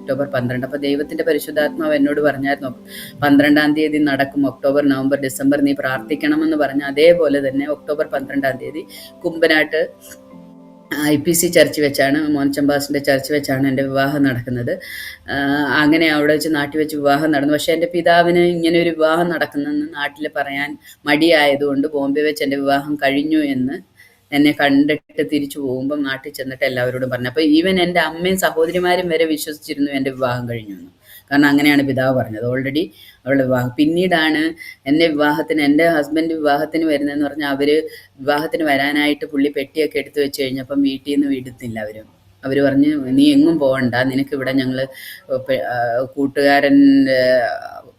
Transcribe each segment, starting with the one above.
October 12. അപ്പോൾ ദൈവത്തിൻ്റെ പരിശുദ്ധാത്മാവ് എന്നോട് പറഞ്ഞായിരുന്നു, 12-ാം തീയതി നടക്കും, ഒക്ടോബർ, നവംബർ, ഡിസംബർ നീ പ്രാർത്ഥിക്കണമെന്ന് പറഞ്ഞ അതേപോലെ തന്നെ ഒക്ടോബർ 12-ാം തീയതി കുമ്പനാട്ട് IPC ചർച്ച് വെച്ചാണ്, മോൻചമ്പാസിൻ്റെ ചർച്ച് വെച്ചാണ് എൻ്റെ വിവാഹം നടക്കുന്നത്. അങ്ങനെ അവിടെ വെച്ച് നാട്ടിൽ വെച്ച് വിവാഹം നടന്നു. പക്ഷേ എൻ്റെ പിതാവിന് ഇങ്ങനെ ഒരു വിവാഹം നടക്കുന്നെന്ന് നാട്ടിൽ പറയാൻ മടിയായതുകൊണ്ട് ബോംബെ വെച്ച് എൻ്റെ വിവാഹം കഴിഞ്ഞു എന്ന് എന്നെ കണ്ടിട്ട് തിരിച്ചു പോകുമ്പം നാട്ടിൽ ചെന്നിട്ട് എല്ലാവരോടും പറഞ്ഞു. അപ്പോൾ ഈവൻ എൻ്റെ അമ്മയും സഹോദരിമാരും വരെ വിശ്വസിച്ചിരുന്നു എൻ്റെ വിവാഹം കഴിഞ്ഞു എന്ന്. കാരണം അങ്ങനെയാണ് പിതാവ് പറഞ്ഞത്. ഓൾറെഡി അവളുടെ വിവാഹം. പിന്നീടാണ് എൻ്റെ ഹസ്ബൻഡ് വിവാഹത്തിന് വരുന്നതെന്ന് പറഞ്ഞാൽ വിവാഹത്തിന് വരാനായിട്ട് പുള്ളി പെട്ടിയൊക്കെ എടുത്തു വെച്ച് കഴിഞ്ഞപ്പം വീട്ടിൽ നിന്ന് വിടുന്നില്ല അവർ പറഞ്ഞ്, നീ എങ്ങും പോകണ്ട, നിനക്കിവിടെ ഞങ്ങൾ കൂട്ടുകാരൻ്റെ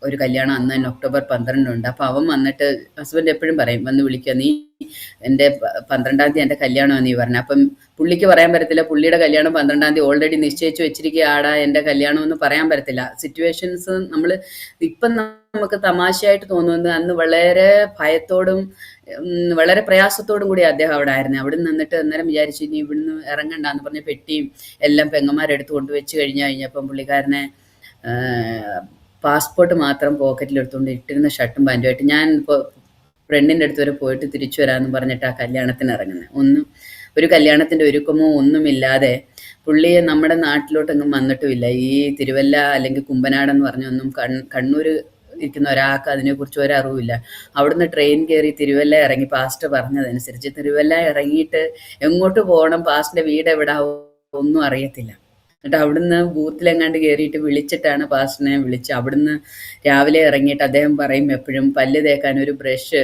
ഒരു കല്യാണം അന്ന് തന്നെ ഒക്ടോബർ 12 അപ്പോൾ അവൻ വന്നിട്ട്, ഹസ്ബൻഡ് എപ്പോഴും പറയും, വന്ന് വിളിക്കുക, നീ എൻ്റെ 12-ാം തീയതി എൻ്റെ കല്യാണമാണ് നീ പറഞ്ഞു. അപ്പം പുള്ളിക്ക് പറയാൻ പറ്റത്തില്ല, പുള്ളിയുടെ കല്യാണം 12-ാം തീയതി ഓൾറെഡി നിശ്ചയിച്ച് വെച്ചിരിക്കുക, ആടാ എൻ്റെ കല്യാണം എന്ന് പറയാൻ പറ്റത്തില്ല. സിറ്റുവേഷൻസ് നമ്മൾ ഇപ്പം നമുക്ക് തമാശയായിട്ട് തോന്നുന്നത് അന്ന് വളരെ ഭയത്തോടും വളരെ പ്രയാസത്തോടും കൂടി അദ്ദേഹം അവിടെ ആയിരുന്നു. അവിടെ നിന്നിട്ട് അന്നേരം വിചാരിച്ചു ഇനി ഇവിടുന്ന് ഇറങ്ങണ്ടെന്ന് പറഞ്ഞ് പെട്ടിയും എല്ലാം പെങ്ങന്മാരെടുത്ത് കൊണ്ടുവച്ച് കഴിഞ്ഞപ്പം പുള്ളിക്കാരനെ പാസ്പോർട്ട് മാത്രം പോക്കറ്റിലെടുത്തുകൊണ്ട് ഇട്ടിരുന്ന ഷർട്ടും പാൻറ്റുമായിട്ട് ഞാൻ ഇപ്പോൾ ഫ്രണ്ടിൻ്റെ അടുത്ത് വരെ പോയിട്ട് തിരിച്ചു വരാമെന്ന് പറഞ്ഞിട്ട് ആ കല്യാണത്തിന് ഇറങ്ങുന്നത്. ഒരു കല്യാണത്തിൻ്റെ ഒരുക്കമോ ഒന്നുമില്ലാതെ പുള്ളിയെ നമ്മുടെ നാട്ടിലോട്ടൊന്നും വന്നിട്ടുമില്ല. ഈ തിരുവല്ല അല്ലെങ്കിൽ കുമ്പനാടെന്ന് പറഞ്ഞൊന്നും കണ്ണൂർ ഇരിക്കുന്ന ഒരാൾക്ക് അതിനെക്കുറിച്ച് ഒരറിവില്ല. അവിടുന്ന് ട്രെയിൻ കയറി തിരുവല്ല ഇറങ്ങി, പാസ്റ്റർ പറഞ്ഞതനുസരിച്ച് തിരുവല്ല ഇറങ്ങിയിട്ട് എങ്ങോട്ട് പോകണം, പാസ്റ്ററിൻ്റെ വീട് എവിടെ ഒന്നും അറിയത്തില്ല. എന്നിട്ട് അവിടുന്ന് ബൂത്തിലെങ്ങാണ്ട് കയറിയിട്ട് വിളിച്ചിട്ടാണ് പാസ്റ്ററിനെ വിളിച്ച്. അവിടുന്ന് രാവിലെ ഇറങ്ങിയിട്ട് അദ്ദേഹം പറയും എപ്പോഴും പല്ല് തേക്കാൻ ഒരു ബ്രഷ്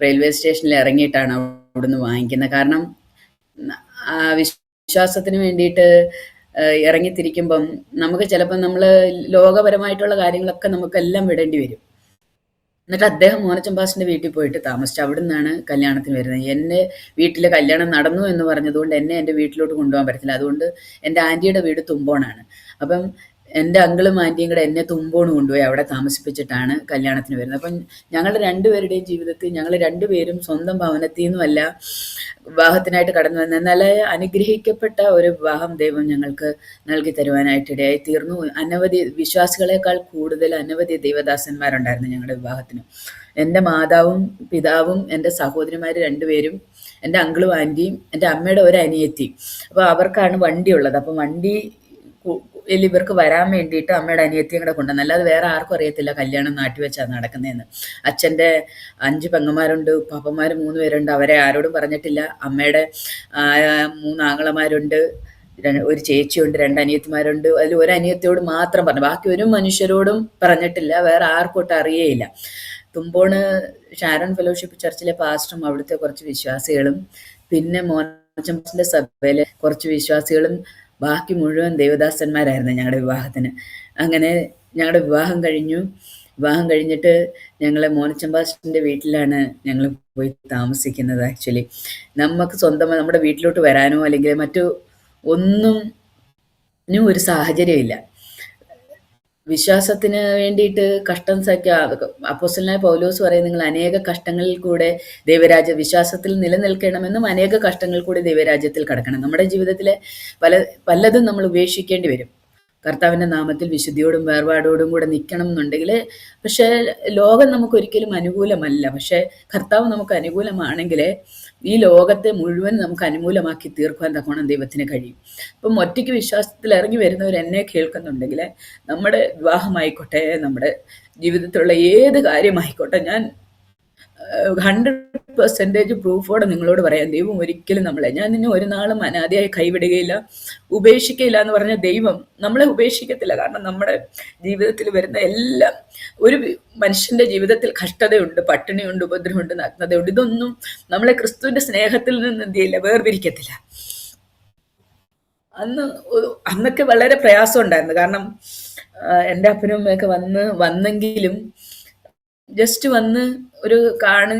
റെയിൽവേ സ്റ്റേഷനിൽ ഇറങ്ങിയിട്ടാണ് അവിടുന്ന് വാങ്ങിക്കുന്നത്. കാരണം വിശ്വാസത്തിന് വേണ്ടിയിട്ട് ഇറങ്ങിത്തിരിക്കുമ്പം നമുക്ക് ചിലപ്പം നമ്മൾ ലോകപരമായിട്ടുള്ള കാര്യങ്ങളൊക്കെ നമുക്കെല്ലാം വിടേണ്ടി വരും. എന്നിട്ട് അദ്ദേഹം മോനച്ചമ്പാസിൻ്റെ വീട്ടിൽ പോയിട്ട് താമസിച്ചു. അവിടെ നിന്നാണ് കല്യാണത്തിന് വരുന്നത്. എൻ്റെ വീട്ടിൽ കല്യാണം നടന്നു എന്ന് പറഞ്ഞതുകൊണ്ട് എന്നെ എൻ്റെ വീട്ടിലോട്ട് കൊണ്ടുപോകാൻ പറ്റത്തില്ല. അതുകൊണ്ട് എൻ്റെ ആൻറ്റിയുടെ വീട് തുമ്പോണാണ്. അപ്പം എൻ്റെ അങ്കിളും ആൻറ്റിയും കൂടെ എന്നെ തുമ്പോണ് കൊണ്ടുപോയി അവിടെ താമസിപ്പിച്ചിട്ടാണ് കല്യാണത്തിന് വരുന്നത്. അപ്പം ഞങ്ങളുടെ രണ്ടുപേരുടെയും ജീവിതത്തിൽ ഞങ്ങൾ രണ്ടുപേരും സ്വന്തം ഭവനത്തിൽ നിന്നുമല്ല വിവാഹത്തിനായിട്ട് കടന്നു വന്നത്. എന്നാൽ അനുഗ്രഹിക്കപ്പെട്ട ഒരു വിവാഹം ദൈവം ഞങ്ങൾക്ക് നൽകി തരുവാനായിട്ട് ഇടയായി തീർന്നു. അനവധി വിശ്വാസികളെക്കാൾ കൂടുതൽ അനവധി ദൈവദാസന്മാരുണ്ടായിരുന്നു ഞങ്ങളുടെ വിവാഹത്തിന്. എൻ്റെ മാതാവും പിതാവും എൻ്റെ സഹോദരിമാർ രണ്ടുപേരും, എൻ്റെ അങ്കിളും ആൻറ്റിയും, എൻ്റെ അമ്മയുടെ ഒരു അനിയത്തി. അപ്പോൾ അവർക്കാണ് വണ്ടിയുള്ളത്. അപ്പം വണ്ടി ഇവർക്ക് വരാൻ വേണ്ടിയിട്ട് അമ്മയുടെ അനിയത്തിയും കൂടെ കൊണ്ടുവന്നു. അല്ലാതെ വേറെ ആർക്കും അറിയത്തില്ല കല്യാണം നാട്ടിൽ വെച്ചാണ് നടക്കുന്നതെന്ന്. അച്ഛൻ്റെ 5 പെങ്ങന്മാരുണ്ട്, പാപ്പന്മാർ 3 പേരുണ്ട്, അവരെ ആരോടും പറഞ്ഞിട്ടില്ല. അമ്മയുടെ 3 ആങ്ങളമാരുണ്ട്, ഒരു ചേച്ചിയുണ്ട്, 2 അനിയത്തിമാരുണ്ട്. അതിൽ ഒരു അനിയത്തിയോട് മാത്രം പറഞ്ഞു, ബാക്കി ഒരു മനുഷ്യരോടും പറഞ്ഞിട്ടില്ല, വേറെ ആർക്കോട്ടും അറിയേയില്ല. തുമ്പോണ് ഷാരോൺ ഫെലോഷിപ്പ് ചർച്ചിലെ പാസ്റ്ററും അവിടുത്തെ കുറച്ച് വിശ്വാസികളും പിന്നെ മോനച്ചമ്പാസിൻ്റെ സഭയിലെ കുറച്ച് വിശ്വാസികളും ബാക്കി മുഴുവൻ ദേവദാസന്മാരായിരുന്നു ഞങ്ങളുടെ വിവാഹത്തിന്. അങ്ങനെ ഞങ്ങളുടെ വിവാഹം കഴിഞ്ഞു. വിവാഹം കഴിഞ്ഞിട്ട് ഞങ്ങൾ മോനച്ചമ്പാസിൻ്റെ വീട്ടിലാണ് ഞങ്ങൾ പോയി താമസിക്കുന്നത്. ആക്ച്വലി നമുക്ക് സ്വന്തമായി നമ്മുടെ വീട്ടിലോട്ട് വരാനോ അല്ലെങ്കിൽ മറ്റു ഒന്നും ഒരു സാഹചര്യമില്ല. വിശ്വാസത്തിന് വേണ്ടിയിട്ട് കഷ്ടം സഹിക്കുക. അപ്പോസ്തലനായ പൗലോസ് പറയും, നിങ്ങൾ അനേക കഷ്ടങ്ങളിൽ കൂടെ വിശ്വാസത്തിൽ നിലനിൽക്കണമെന്നും അനേക കഷ്ടങ്ങളിൽ കൂടെ ദൈവരാജ്യത്തിൽ കടക്കണം. നമ്മുടെ ജീവിതത്തിലെ പലതും നമ്മൾ ഉപേക്ഷിക്കേണ്ടി വരും. കർത്താവിൻ്റെ നാമത്തിൽ വിശുദ്ധിയോടും വേർപാടോടും കൂടെ നിൽക്കണം എന്നുണ്ടെങ്കിൽ. പക്ഷേ ലോകം നമുക്കൊരിക്കലും അനുകൂലമല്ല. പക്ഷേ കർത്താവ് നമുക്ക് അനുകൂലമാണെങ്കിൽ ഈ ലോകത്തെ മുഴുവൻ നമുക്ക് അനുകൂലമാക്കി തീർക്കുവാൻ തക്കോണം ദൈവത്തിന് കഴിയും. അപ്പം ഒറ്റയ്ക്ക് വിശ്വാസത്തിൽ ഇറങ്ങി വരുന്നവർ എന്നെ കേൾക്കുന്നുണ്ടെങ്കിൽ നമ്മുടെ വിവാഹമായിക്കോട്ടെ, നമ്മുടെ ജീവിതത്തിലുള്ള ഏത് കാര്യമായിക്കോട്ടെ, ഞാൻ 100% പ്രൂഫോടെ നിങ്ങളോട് പറയാം, ദൈവം ഒരിക്കലും ഞാൻ നിന്നെ ഒരു നാളും അനാദിയായി കൈവിടുകയില്ല, ഉപേക്ഷിക്കയില്ല എന്ന് പറഞ്ഞ ദൈവം നമ്മളെ ഉപേക്ഷിക്കത്തില്ല. കാരണം നമ്മുടെ ജീവിതത്തിൽ വരുന്ന എല്ലാം, ഒരു മനുഷ്യൻ്റെ ജീവിതത്തിൽ കഷ്ടതയുണ്ട്, പട്ടിണിയുണ്ട്, ഉപദ്രവമുണ്ട്, നഗ്നതയുണ്ട്. ഇതൊന്നും നമ്മളെ ക്രിസ്തുവിൻ്റെ സ്നേഹത്തിൽ നിന്ന് എന്ത് ചെയ്യില്ല, വേർപിരിക്കത്തില്ല. അന്നൊക്കെ വളരെ പ്രയാസം ഉണ്ടായിരുന്നു. കാരണം എൻ്റെ അപ്പനും അമ്മയൊക്കെ വന്നെങ്കിലും ജസ്റ്റ് വന്ന് ഒരു കാണാൻ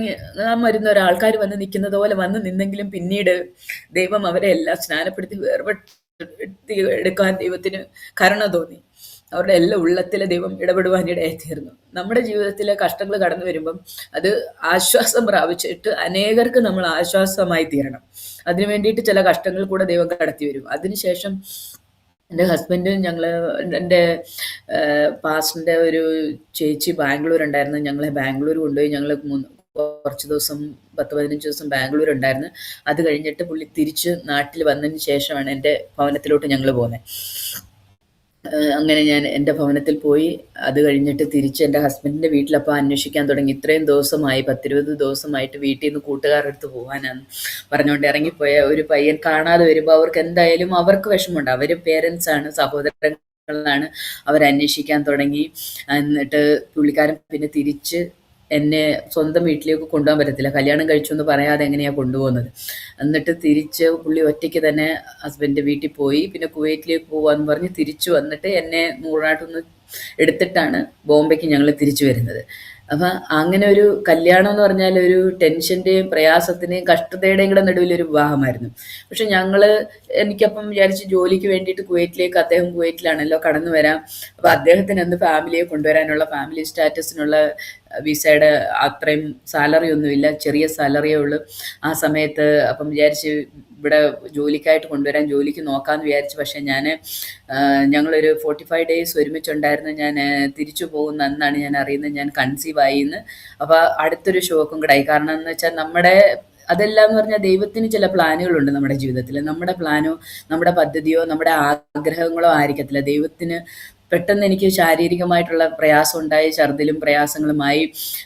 വരുന്ന ഒരാൾക്കാർ വന്ന് നിൽക്കുന്നത് പോലെ വന്ന് നിന്നെങ്കിലും പിന്നീട് ദൈവം അവരെ എല്ലാം സ്നാനപ്പെടുത്തി വേർപെടുത്തി എടുക്കാൻ ദൈവത്തിന് കരുണ തോന്നി. അവരുടെ എല്ലാ ഉള്ളത്തിലെ ദൈവം ഇടപെടുവാനിടയായി തീർന്നു. നമ്മുടെ ജീവിതത്തിലെ കഷ്ടങ്ങൾ കടന്നു വരുമ്പം അത് ആശ്വാസം പ്രാപിച്ചിട്ട് അനേകർക്ക് നമ്മൾ ആശ്വാസമായി തീരണം. അതിനു വേണ്ടിയിട്ട് ചില കഷ്ടങ്ങൾ കൂടെ ദൈവം കടത്തി വരും. അതിനുശേഷം എൻ്റെ ഹസ്ബൻഡും ഞങ്ങൾ എൻ്റെ പാസ്റ്ററിൻ്റെ ഒരു ചേച്ചി ബാംഗ്ലൂർ ഉണ്ടായിരുന്നു. ഞങ്ങളെ ബാംഗ്ലൂർ കൊണ്ടുപോയി. ഞങ്ങൾ കുറച്ച് ദിവസം 10-15 ദിവസം ബാംഗ്ലൂർ ഉണ്ടായിരുന്നു. അത് കഴിഞ്ഞിട്ട് പുള്ളി തിരിച്ച് നാട്ടിൽ വന്നതിന് ശേഷമാണ് എൻ്റെ ഭവനത്തിലോട്ട് ഞങ്ങൾ പോകുന്നത്. അങ്ങനെ ഞാൻ എൻ്റെ ഭവനത്തിൽ പോയി. അത് കഴിഞ്ഞിട്ട് തിരിച്ച് എൻ്റെ ഹസ്ബൻഡിൻ്റെ വീട്ടിലപ്പോൾ അന്വേഷിക്കാൻ തുടങ്ങി. ഇത്രയും ദിവസമായി 10-20 ദിവസമായിട്ട് വീട്ടിൽ നിന്ന് കൂട്ടുകാരുടെ അടുത്ത് പോകാനാണ് പറഞ്ഞുകൊണ്ട് ഇറങ്ങിപ്പോയ ഒരു പയ്യൻ കാണാതെ വരുമ്പോൾ അവർക്ക് എന്തായാലും അവർക്ക് വിഷമമുണ്ട്. അവർ പേരൻസാണ്, സഹോദരങ്ങളാണ്. അവരന്വേഷിക്കാൻ തുടങ്ങി. എന്നിട്ട് പുള്ളിക്കാരൻ പിന്നെ തിരിച്ച് എന്നെ സ്വന്തം വീട്ടിലേക്ക് കൊണ്ടുപോകാൻ പറ്റത്തില്ല. കല്യാണം കഴിച്ചു എന്ന് പറയാതെ എങ്ങനെയാണ് കൊണ്ടുപോകുന്നത്. എന്നിട്ട് തിരിച്ച് പുള്ളി ഒറ്റയ്ക്ക് തന്നെ ഹസ്ബൻഡിൻ്റെ വീട്ടിൽ പോയി. പിന്നെ കുവൈറ്റിലേക്ക് പോകാമെന്ന് പറഞ്ഞ് തിരിച്ചു വന്നിട്ട് എന്നെ നൂറിനായിട്ടൊന്ന് എടുത്തിട്ടാണ് ബോംബെക്ക് ഞങ്ങൾ തിരിച്ചു വരുന്നത്. അപ്പം അങ്ങനെ ഒരു കല്യാണം എന്ന് പറഞ്ഞാൽ ഒരു ടെൻഷൻ്റെയും പ്രയാസത്തിൻ്റെയും കഷ്ടതയുടെയും കൂടെ നടുവിലൊരു വിവാഹമായിരുന്നു. പക്ഷെ എനിക്കപ്പം വിചാരിച്ച് ജോലിക്ക് വേണ്ടിയിട്ട് കുവൈറ്റിലേക്ക്, അദ്ദേഹം കുവൈറ്റിലാണല്ലോ, കടന്നു വരാം. അപ്പോൾ അദ്ദേഹത്തിന് അന്ന് ഫാമിലിയെ കൊണ്ടുവരാനുള്ള, ഫാമിലി സ്റ്റാറ്റസിനുള്ള വിസയുടെ അത്രയും സാലറി ഒന്നുമില്ല, ചെറിയ സാലറിയേ ഉള്ളൂ ആ സമയത്ത്. അപ്പം വിചാരിച്ച് ഇവിടെ ജോലിക്കായിട്ട് കൊണ്ടുവരാൻ, ജോലിക്ക് നോക്കാമെന്ന് വിചാരിച്ചു. പക്ഷേ ഞങ്ങളൊരു 45 ഡേയ്സ് ഒരുമിച്ചുണ്ടായിരുന്നു. ഞാൻ തിരിച്ചു പോകുന്ന അന്നാണ് ഞാൻ അറിയുന്നത് ഞാൻ കൺസീവ് ആയിന്ന്. അപ്പോൾ അടുത്തൊരു ഷോക്കും കൂടെ ആയി. കാരണം എന്ന് വെച്ചാൽ അതെല്ലാം എന്ന് പറഞ്ഞാൽ ദൈവത്തിന് ചില പ്ലാനുകളുണ്ട് നമ്മുടെ ജീവിതത്തിൽ. നമ്മുടെ പ്ലാനോ നമ്മുടെ പദ്ധതിയോ നമ്മുടെ ആഗ്രഹങ്ങളോ ആയിരിക്കത്തില്ല. ദൈവത്തിന് പെട്ടെന്ന് എനിക്ക് ശാരീരികമായിട്ടുള്ള പ്രയാസം ഉണ്ടായി, ഛർദിലും പ്രയാസങ്ങളുമായി.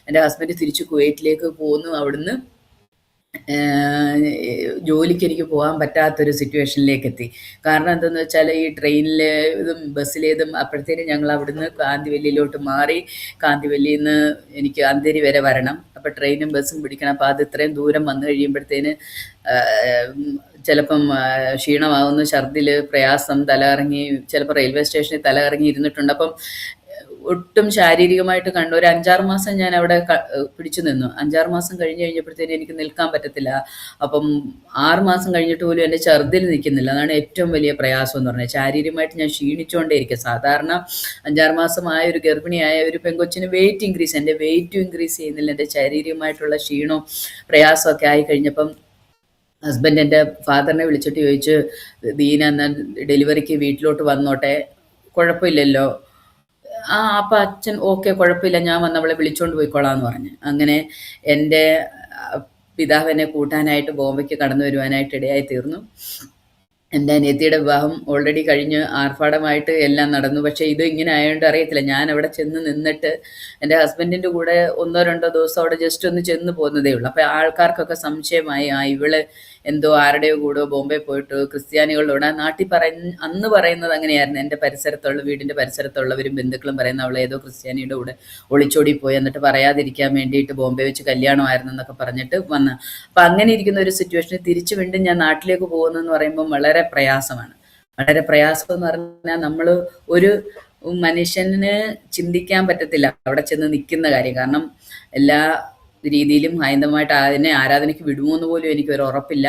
എൻ്റെ ഹസ്ബൻഡ് തിരിച്ച് കുവൈറ്റിലേക്ക് പോന്നു. അവിടുന്ന് ജോലിക്ക് എനിക്ക് പോകാൻ പറ്റാത്തൊരു സിറ്റുവേഷനിലേക്ക് എത്തി. കാരണം എന്തെന്ന് വെച്ചാൽ ഈ ട്രെയിനിലേതും ബസ്സിലേതും അപ്പോഴത്തേനും ഞങ്ങൾ അവിടുന്ന് കാന്തിവല്ലിയിലോട്ട് മാറി. കാന്തിവല്ലിയിൽ നിന്ന് എനിക്ക് അന്തേരി വരെ വരണം. അപ്പോൾ ട്രെയിനും ബസ്സും പിടിക്കണം. അപ്പോൾ അത് ഇത്രയും ദൂരം വന്നു കഴിയുമ്പോഴത്തേന് ചിലപ്പം ക്ഷീണമാവുന്നു, ഛർദിൽ, പ്രയാസം, തലകറങ്ങി, ചിലപ്പോൾ റെയിൽവേ സ്റ്റേഷനിൽ തലകറങ്ങി ഇരുന്നിട്ടുണ്ട്. അപ്പം ഒട്ടും ശാരീരികമായിട്ട് കണ്ടു. ഒരു 5-6 മാസം ഞാൻ അവിടെ പിടിച്ചു നിന്നു. 5-6 മാസം കഴിഞ്ഞപ്പോഴത്തേനും എനിക്ക് നിൽക്കാൻ പറ്റത്തില്ല. അപ്പം 6 മാസം കഴിഞ്ഞിട്ട് പോലും എൻ്റെ ഛർദിൽ നിൽക്കുന്നില്ല. അതാണ് ഏറ്റവും വലിയ പ്രയാസം എന്ന് പറഞ്ഞത്. ശാരീരികമായിട്ട് ഞാൻ ക്ഷീണിച്ചുകൊണ്ടേ ഇരിക്കും. സാധാരണ 5-6 മാസമായ ഒരു ഗർഭിണിയായ ഒരു പെങ്കൊച്ചിന് എൻ്റെ വെയിറ്റും ഇൻക്രീസ് ചെയ്യുന്നില്ല. എൻ്റെ ശാരീരികമായിട്ടുള്ള ക്ഷീണവും പ്രയാസമൊക്കെ ആയി കഴിഞ്ഞപ്പം ഹസ്ബൻഡ് എൻ്റെ ഫാദറിനെ വിളിച്ചിട്ട് ചോദിച്ചു, ദീന എന്നാൽ ഡെലിവറിക്ക് വീട്ടിലോട്ട് വന്നോട്ടെ, കുഴപ്പമില്ലല്ലോ. അപ്പം അച്ഛൻ ഓക്കെ, കുഴപ്പമില്ല, ഞാൻ വന്ന് അവളെ വിളിച്ചുകൊണ്ട് പോയിക്കോളാം എന്ന് പറഞ്ഞു. അങ്ങനെ എൻ്റെ പിതാവ് എന്നെ കൂട്ടാനായിട്ട് ബോംബെക്ക് കടന്നു വരുവാനായിട്ട് ഇടയായി തീർന്നു. എൻ്റെ അനിയത്തിയുടെ വിവാഹം ഓൾറെഡി കഴിഞ്ഞ് ആർഭാടമായിട്ട് എല്ലാം നടന്നു. പക്ഷേ ഇത് ഇങ്ങനെ ആയതുകൊണ്ട് അറിയത്തില്ല. ഞാൻ അവിടെ ചെന്ന് നിന്നിട്ട് എൻ്റെ ഹസ്ബൻഡിൻ്റെ കൂടെ 1-2 ദിവസം അവിടെ ജസ്റ്റ് ഒന്ന് ചെന്ന് പോകുന്നതേ ഉള്ളൂ. അപ്പോൾ ആൾക്കാർക്കൊക്കെ സംശയമായി, ഇവള് എന്തോ ആരുടെയോ കൂടെ ബോംബെ പോയിട്ട് ക്രിസ്ത്യാനികളോട് നാട്ടിൽ അന്ന് പറയുന്നത് അങ്ങനെയായിരുന്നു. എൻ്റെ വീടിൻ്റെ പരിസരത്തുള്ളവരും ബന്ധുക്കളും പറയുന്ന അവളെ ഏതോ ക്രിസ്ത്യാനിയുടെ കൂടെ ഒളിച്ചോടി പോയി, എന്നിട്ട് പറയാതിരിക്കാൻ വേണ്ടിയിട്ട് ബോംബെ വെച്ച് കല്യാണമായിരുന്നു എന്നൊക്കെ പറഞ്ഞിട്ട് വന്ന്. അപ്പം അങ്ങനെ ഇരിക്കുന്ന ഒരു സിറ്റുവേഷനിൽ തിരിച്ചു വീണ്ടും ഞാൻ നാട്ടിലേക്ക് പോകുന്നതെന്ന് പറയുമ്പോൾ വളരെ പ്രയാസമാണ്. വളരെ പ്രയാസം എന്ന് പറഞ്ഞാൽ നമ്മൾ ഒരു മനുഷ്യന് ചിന്തിക്കാൻ പറ്റത്തില്ല അവിടെ ചെന്ന് നിൽക്കുന്ന കാര്യം. കാരണം എല്ലാ രീതിയിലും ഹൈന്ദവമായിട്ട് അതിനെ ആരാധനയ്ക്ക് വിടുമോ എന്ന് പോലും എനിക്കൊരു ഉറപ്പില്ല.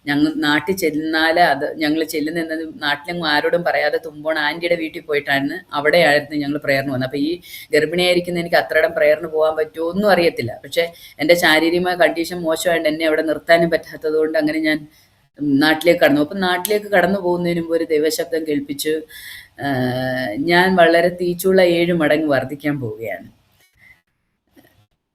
ഞങ്ങൾ നാട്ടിൽ ചെന്നാൽ ഞങ്ങൾ ചെല്ലുന്നത് നാട്ടിലെങ്ങും ആരോടും പറയാതെ തുമ്പോൺ ആൻറ്റിയുടെ വീട്ടിൽ പോയിട്ടായിരുന്നു. അവിടെയായിരുന്നു ഞങ്ങൾ പ്രയറിന് വന്നത്. അപ്പോൾ ഈ ഗർഭിണിയായിരിക്കുന്ന എനിക്ക് അത്രയിടം പ്രയറിന് പോകാൻ പറ്റുമോ ഒന്നും അറിയത്തില്ല. പക്ഷേ എൻ്റെ ശാരീരികമായ കണ്ടീഷൻ മോശമായിട്ട് എന്നെ അവിടെ നിർത്താനും പറ്റാത്തത് കൊണ്ട് അങ്ങനെ ഞാൻ നാട്ടിലേക്ക് കടന്നു. അപ്പം നാട്ടിലേക്ക് കടന്നു പോകുന്നതിന് മുമ്പ് ഒരു ദൈവശബ്ദം കേൾപ്പിച്ചു, ഞാൻ വളരെ തീച്ചുള്ള 7 മടങ്ങ് വർദ്ധിക്കാൻ പോവുകയാണ്.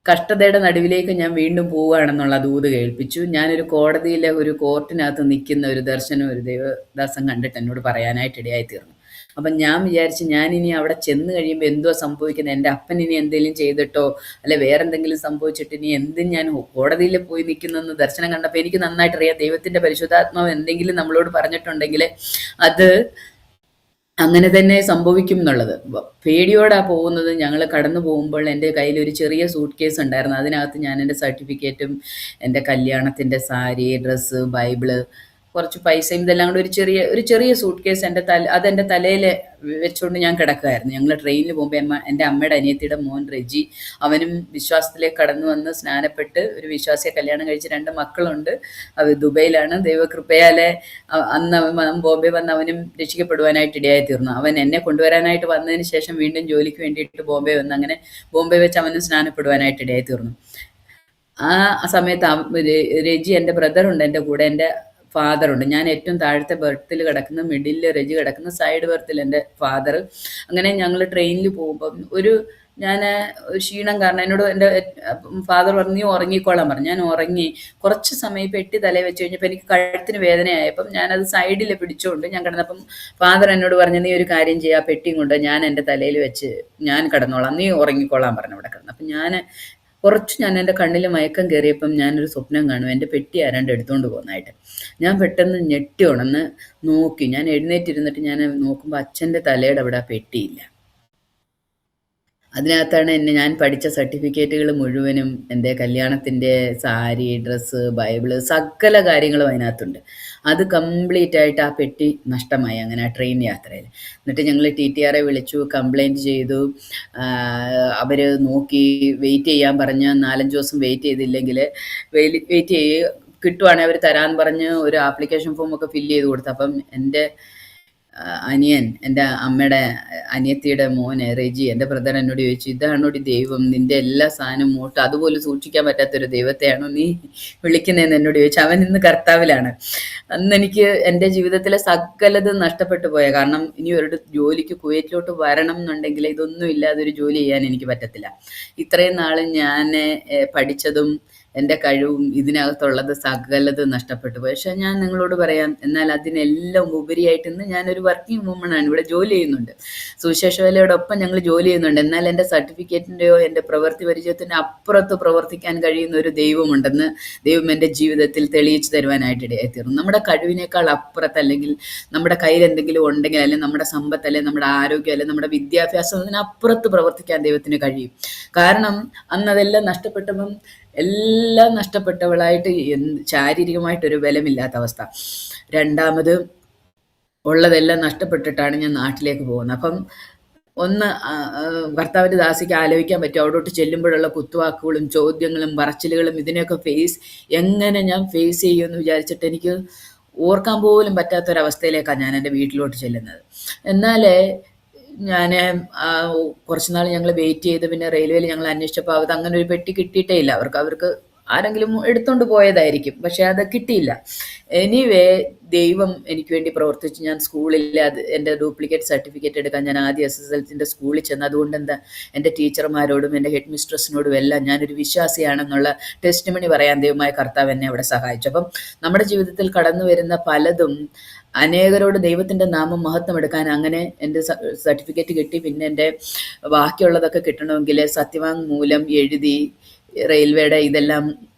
കഷ്ടതയുടെ നടുവിലേക്ക് ഞാൻ വീണ്ടും പോവുകയാണെന്നുള്ള ദൂത് കേൾപ്പിച്ചു. ഞാനൊരു കോടതിയിലെ ഒരു കോർട്ടിനകത്ത് നിൽക്കുന്ന ഒരു ദർശനം ഒരു ദൈവദാസൻ കണ്ടിട്ട് എന്നോട് പറയാനായിട്ട് ഇടയായി തീർന്നു. അപ്പം ഞാൻ വിചാരിച്ച് ഞാനിനി അവിടെ ചെന്ന് കഴിയുമ്പോൾ എന്തോ സംഭവിക്കുന്നത്, എൻ്റെ അപ്പൻ ഇനി എന്തെങ്കിലും ചെയ്തിട്ടോ അല്ലെ വേറെ എന്തെങ്കിലും സംഭവിച്ചിട്ട് ഇനി ഞാൻ കോടതിയിൽ പോയി നിൽക്കുന്നെന്ന് ദർശനം കണ്ടപ്പോൾ എനിക്ക് നന്നായിട്ട് അറിയാം, ദൈവത്തിൻ്റെ പരിശുദ്ധാത്മാവ് എന്തെങ്കിലും നമ്മളോട് പറഞ്ഞിട്ടുണ്ടെങ്കിൽ അത് അങ്ങനെ തന്നെ സംഭവിക്കും എന്നുള്ളത്. പേടിയോടാ പോകുന്നത്. ഞങ്ങൾ കടന്നു പോകുമ്പോൾ എൻ്റെ കയ്യിൽ ഒരു ചെറിയ സൂട്ട് കേസ് ഉണ്ടായിരുന്നു. അതിനകത്ത് ഞാൻ എൻ്റെ സർട്ടിഫിക്കറ്റും എൻ്റെ കല്യാണത്തിൻ്റെ സാരി, ഡ്രസ്സ്, ബൈബിള്, കുറച്ച് പൈസയും ഇതെല്ലാം കൂടെ ഒരു ചെറിയ സൂട്ട് കേസ് അതെൻ്റെ തലയിൽ വെച്ചുകൊണ്ട് ഞാൻ കിടക്കുമായിരുന്നു. ഞങ്ങൾ ട്രെയിനിൽ പോകുമ്പോൾ എൻ്റെ അമ്മയുടെ അനിയത്തിയുടെ മോൻ റെജി, അവനും വിശ്വാസത്തിലേക്ക് കടന്നു വന്ന് സ്നാനപ്പെട്ട് ഒരു വിശ്വാസിയെ കല്യാണം കഴിച്ച് 2 മക്കളുണ്ട്. അവ ദുബൈയിലാണ്. ദൈവകൃപയാലെ അന്ന് അവൻ ബോംബെ വന്ന് അവനും രക്ഷിക്കപ്പെടുവാനായിട്ട് ഇടയായി തീർന്നു. അവൻ എന്നെ കൊണ്ടുവരാനായിട്ട് വന്നതിന് ശേഷം വീണ്ടും ജോലിക്ക് വേണ്ടിയിട്ട് ബോംബെ വന്ന് അങ്ങനെ ബോംബെ വെച്ച് അവനും സ്നാനപ്പെടുവാനായിട്ട് ഇടയായി തീർന്നു. ആ സമയത്ത് രജി, എൻ്റെ ബ്രദറുണ്ട് എൻ്റെ കൂടെ, എൻ്റെ ഫാദറുണ്ട്. ഞാൻ ഏറ്റവും താഴത്തെ ബെർത്തിൽ കിടക്കുന്ന, മിഡിലിൽ റെജി കിടക്കുന്ന, സൈഡ് ബെർത്തിൽ എൻ്റെ ഫാദർ. അങ്ങനെ ഞങ്ങൾ ട്രെയിനിൽ പോകുമ്പം ഞാൻ ക്ഷീണം കാരണം എന്നോട് എൻ്റെ ഫാദർ പറഞ്ഞു നീ ഉറങ്ങിക്കോളാൻ പറഞ്ഞു. ഞാൻ ഉറങ്ങി. കുറച്ച് സമയം പെട്ടി തലയിൽ വെച്ച് കഴിഞ്ഞപ്പോൾ എനിക്ക് കഴുത്തിന് വേദനയായപ്പം ഞാനത് സൈഡിൽ പിടിച്ചുകൊണ്ട് ഞാൻ കിടന്നപ്പം ഫാദർ എന്നോട് പറഞ്ഞു നീ ഒരു കാര്യം ചെയ്യുക, ആ പെട്ടിയും കൊണ്ട് ഞാൻ എൻ്റെ തലയിൽ വെച്ച് ഞാൻ കിടന്നോളാം, നീ ഉറങ്ങിക്കോളാൻ പറഞ്ഞു അവിടെ കിടന്നു. അപ്പം ഞാൻ എൻ്റെ കണ്ണിൽ മയക്കം കയറിയപ്പം ഞാനൊരു സ്വപ്നം കാണും, എൻ്റെ പെട്ടി ആരാണ്ട് എടുത്തുകൊണ്ട് പോകുന്നതായിട്ട്. ഞാൻ പെട്ടെന്ന് ഞെട്ടി ഉണർന്ന് നോക്കി. ഞാൻ എഴുന്നേറ്റിരുന്നിട്ട് ഞാൻ നോക്കുമ്പോൾ അച്ഛൻ്റെ തലയുടെ അവിടെ ആ പെട്ടിയില്ല. അതിനകത്താണ് ഞാൻ പഠിച്ച സർട്ടിഫിക്കറ്റുകൾ മുഴുവനും, എൻ്റെ കല്യാണത്തിൻ്റെ സാരി, ഡ്രസ്സ്, ബൈബിള്, സകല കാര്യങ്ങളും അതിനകത്തുണ്ട്. അത് കംപ്ലീറ്റ് ആയിട്ട് ആ പെട്ടി നഷ്ടമായി അങ്ങനെ ആ ട്രെയിൻ യാത്രയിൽ. എന്നിട്ട് ഞങ്ങൾ TTR에 വിളിച്ചു, കംപ്ലൈൻറ്റ് ചെയ്തു. അവർ നോക്കി, വെയിറ്റ് ചെയ്യാൻ പറഞ്ഞ് 4-5 ദിവസം വെയിറ്റ് ചെയ്തില്ലെങ്കിൽ വെയിറ്റ് കിട്ടുവാണെങ്കിൽ അവർ തരാമെന്ന് പറഞ്ഞ് ഒരു ആപ്ലിക്കേഷൻ ഫോമൊക്കെ ഫില്ല് ചെയ്ത് കൊടുത്തു. അപ്പം എൻ്റെ അനിയൻ, എൻ്റെ അമ്മയുടെ അനിയത്തിയുടെ മോനെ റെജി, എൻ്റെ ബ്രദർ എന്നോട് ചോദിച്ചു, ഇതാണോടി ദൈവം, നിൻ്റെ എല്ലാ സാധനവും മൂട്ട് അതുപോലെ സൂക്ഷിക്കാൻ പറ്റാത്തൊരു ദൈവത്തെയാണോ നീ വിളിക്കുന്നതെന്ന് എന്നോട് ചോദിച്ചു. അവൻ ഇന്ന് കർത്താവിലാണ്. അന്ന് എനിക്ക് എൻ്റെ ജീവിതത്തിലെ സകലതും നഷ്ടപ്പെട്ടു പോയ, കാരണം ഇനി ഒരു ജോലിക്ക് കുവൈറ്റിലോട്ട് വരണം എന്നുണ്ടെങ്കിൽ ഇതൊന്നും ഇല്ലാതെ ഒരു ജോലി ചെയ്യാൻ എനിക്ക് പറ്റത്തില്ല. ഇത്രയും നാൾ ഞാൻ പഠിച്ചതും എൻ്റെ കഴിവും ഇതിനകത്തുള്ളത് സകലതും നഷ്ടപ്പെട്ടു പോയി. പക്ഷെ ഞാൻ നിങ്ങളോട് പറയാം, എന്നാൽ അതിനെല്ലാം ഉപരിയായിട്ട് ഇന്ന് ഞാനൊരു വർക്കിംഗ് വുമണാണ്, ഇവിടെ ജോലി ചെയ്യുന്നുണ്ട്. സുവിശേഷ വേലയോടൊപ്പം ഞങ്ങൾ ജോലി ചെയ്യുന്നുണ്ട്. എന്നാൽ എൻ്റെ സർട്ടിഫിക്കറ്റിൻ്റെയോ എൻ്റെ പ്രവൃത്തി പരിചയത്തിൻ്റെ അപ്പുറത്ത് പ്രവർത്തിക്കാൻ കഴിയുന്ന ഒരു ദൈവമുണ്ടെന്ന് ദൈവം എൻ്റെ ജീവിതത്തിൽ തെളിയിച്ചു തരുവാനായിട്ട് ഇടയായിത്തീർന്നു. നമ്മുടെ കഴിവിനേക്കാൾ അപ്പുറത്ത്, അല്ലെങ്കിൽ നമ്മുടെ കയ്യിൽ എന്തെങ്കിലും ഉണ്ടെങ്കിൽ, അല്ലെങ്കിൽ നമ്മുടെ സമ്പത്ത്, അല്ലെങ്കിൽ നമ്മുടെ ആരോഗ്യം, അല്ലെങ്കിൽ നമ്മുടെ വിദ്യാഭ്യാസം, അതിനപ്പുറത്ത് പ്രവർത്തിക്കാൻ ദൈവത്തിന് കഴിയും. കാരണം അന്നതെല്ലാം നഷ്ടപ്പെട്ടപ്പം എല്ലാം നഷ്ടപ്പെട്ടവളായിട്ട് ശാരീരികമായിട്ടൊരു ബലമില്ലാത്ത അവസ്ഥ. രണ്ടാമത് ഉള്ളതെല്ലാം നഷ്ടപ്പെട്ടിട്ടാണ് ഞാൻ നാട്ടിലേക്ക് പോകുന്നത്. അപ്പം ഒന്ന് ഭർത്താവിൻ്റെ ദാസിക്ക് ആലോചിക്കാൻ പറ്റും, അവിടോട്ട് ചെല്ലുമ്പോഴുള്ള കുത്തുവാക്കുകളും ചോദ്യങ്ങളും പറച്ചിലുകളും ഇതിനെയൊക്കെ എങ്ങനെ ഞാൻ ഫേസ് ചെയ്യുമെന്ന് വിചാരിച്ചിട്ട് എനിക്ക് ഓർക്കാൻ പോലും പറ്റാത്തൊരവസ്ഥയിലേക്കാണ് ഞാൻ എൻ്റെ വീട്ടിലോട്ട് ചെല്ലുന്നത്. എന്നാലേ ഞാൻ കുറച്ച് നാൾ ഞങ്ങൾ വെയിറ്റ് ചെയ്ത്, പിന്നെ റെയിൽവേയിൽ ഞങ്ങൾ അന്വേഷിച്ചപ്പോൾ അത് അങ്ങനെ ഒരു പെട്ടി കിട്ടിയിട്ടേ ഇല്ല. അവർക്ക് ആരെങ്കിലും എടുത്തുകൊണ്ട് പോയതായിരിക്കും, പക്ഷെ അത് കിട്ടിയില്ല. എനിവേ ദൈവം എനിക്ക് വേണ്ടി പ്രവർത്തിച്ച് ഞാൻ സ്കൂളിൽ എൻ്റെ ഡ്യൂപ്ലിക്കേറ്റ് സർട്ടിഫിക്കറ്റ് എടുക്കാൻ ഞാൻ ആദ്യം SSLCൻ്റെ സ്കൂളിൽ ചെന്ന്, അതുകൊണ്ട് എൻ്റെ ടീച്ചർമാരോടും എൻ്റെ ഹെഡ് മിസ്ട്രസിനോടും എല്ലാം ഞാനൊരു വിശ്വാസിയാണെന്നുള്ള ടെസ്റ്റിമണി പറയാൻ ദൈവമായ കർത്താവ് എന്നെ അവിടെ സഹായിച്ചു. അപ്പം നമ്മുടെ ജീവിതത്തിൽ കടന്നു വരുന്ന പലതും അനേകരോട് ദൈവത്തിൻ്റെ നാമം മഹത്വം എടുക്കാൻ അങ്ങനെ എൻ്റെ സർട്ടിഫിക്കറ്റ് കിട്ടി. പിന്നെ എൻ്റെ ബാക്കിയുള്ളതൊക്കെ കിട്ടണമെങ്കിൽ സത്യവാങ്മൂലം എഴുതി റെയിൽവേയുടെ ഇതെല്ലാം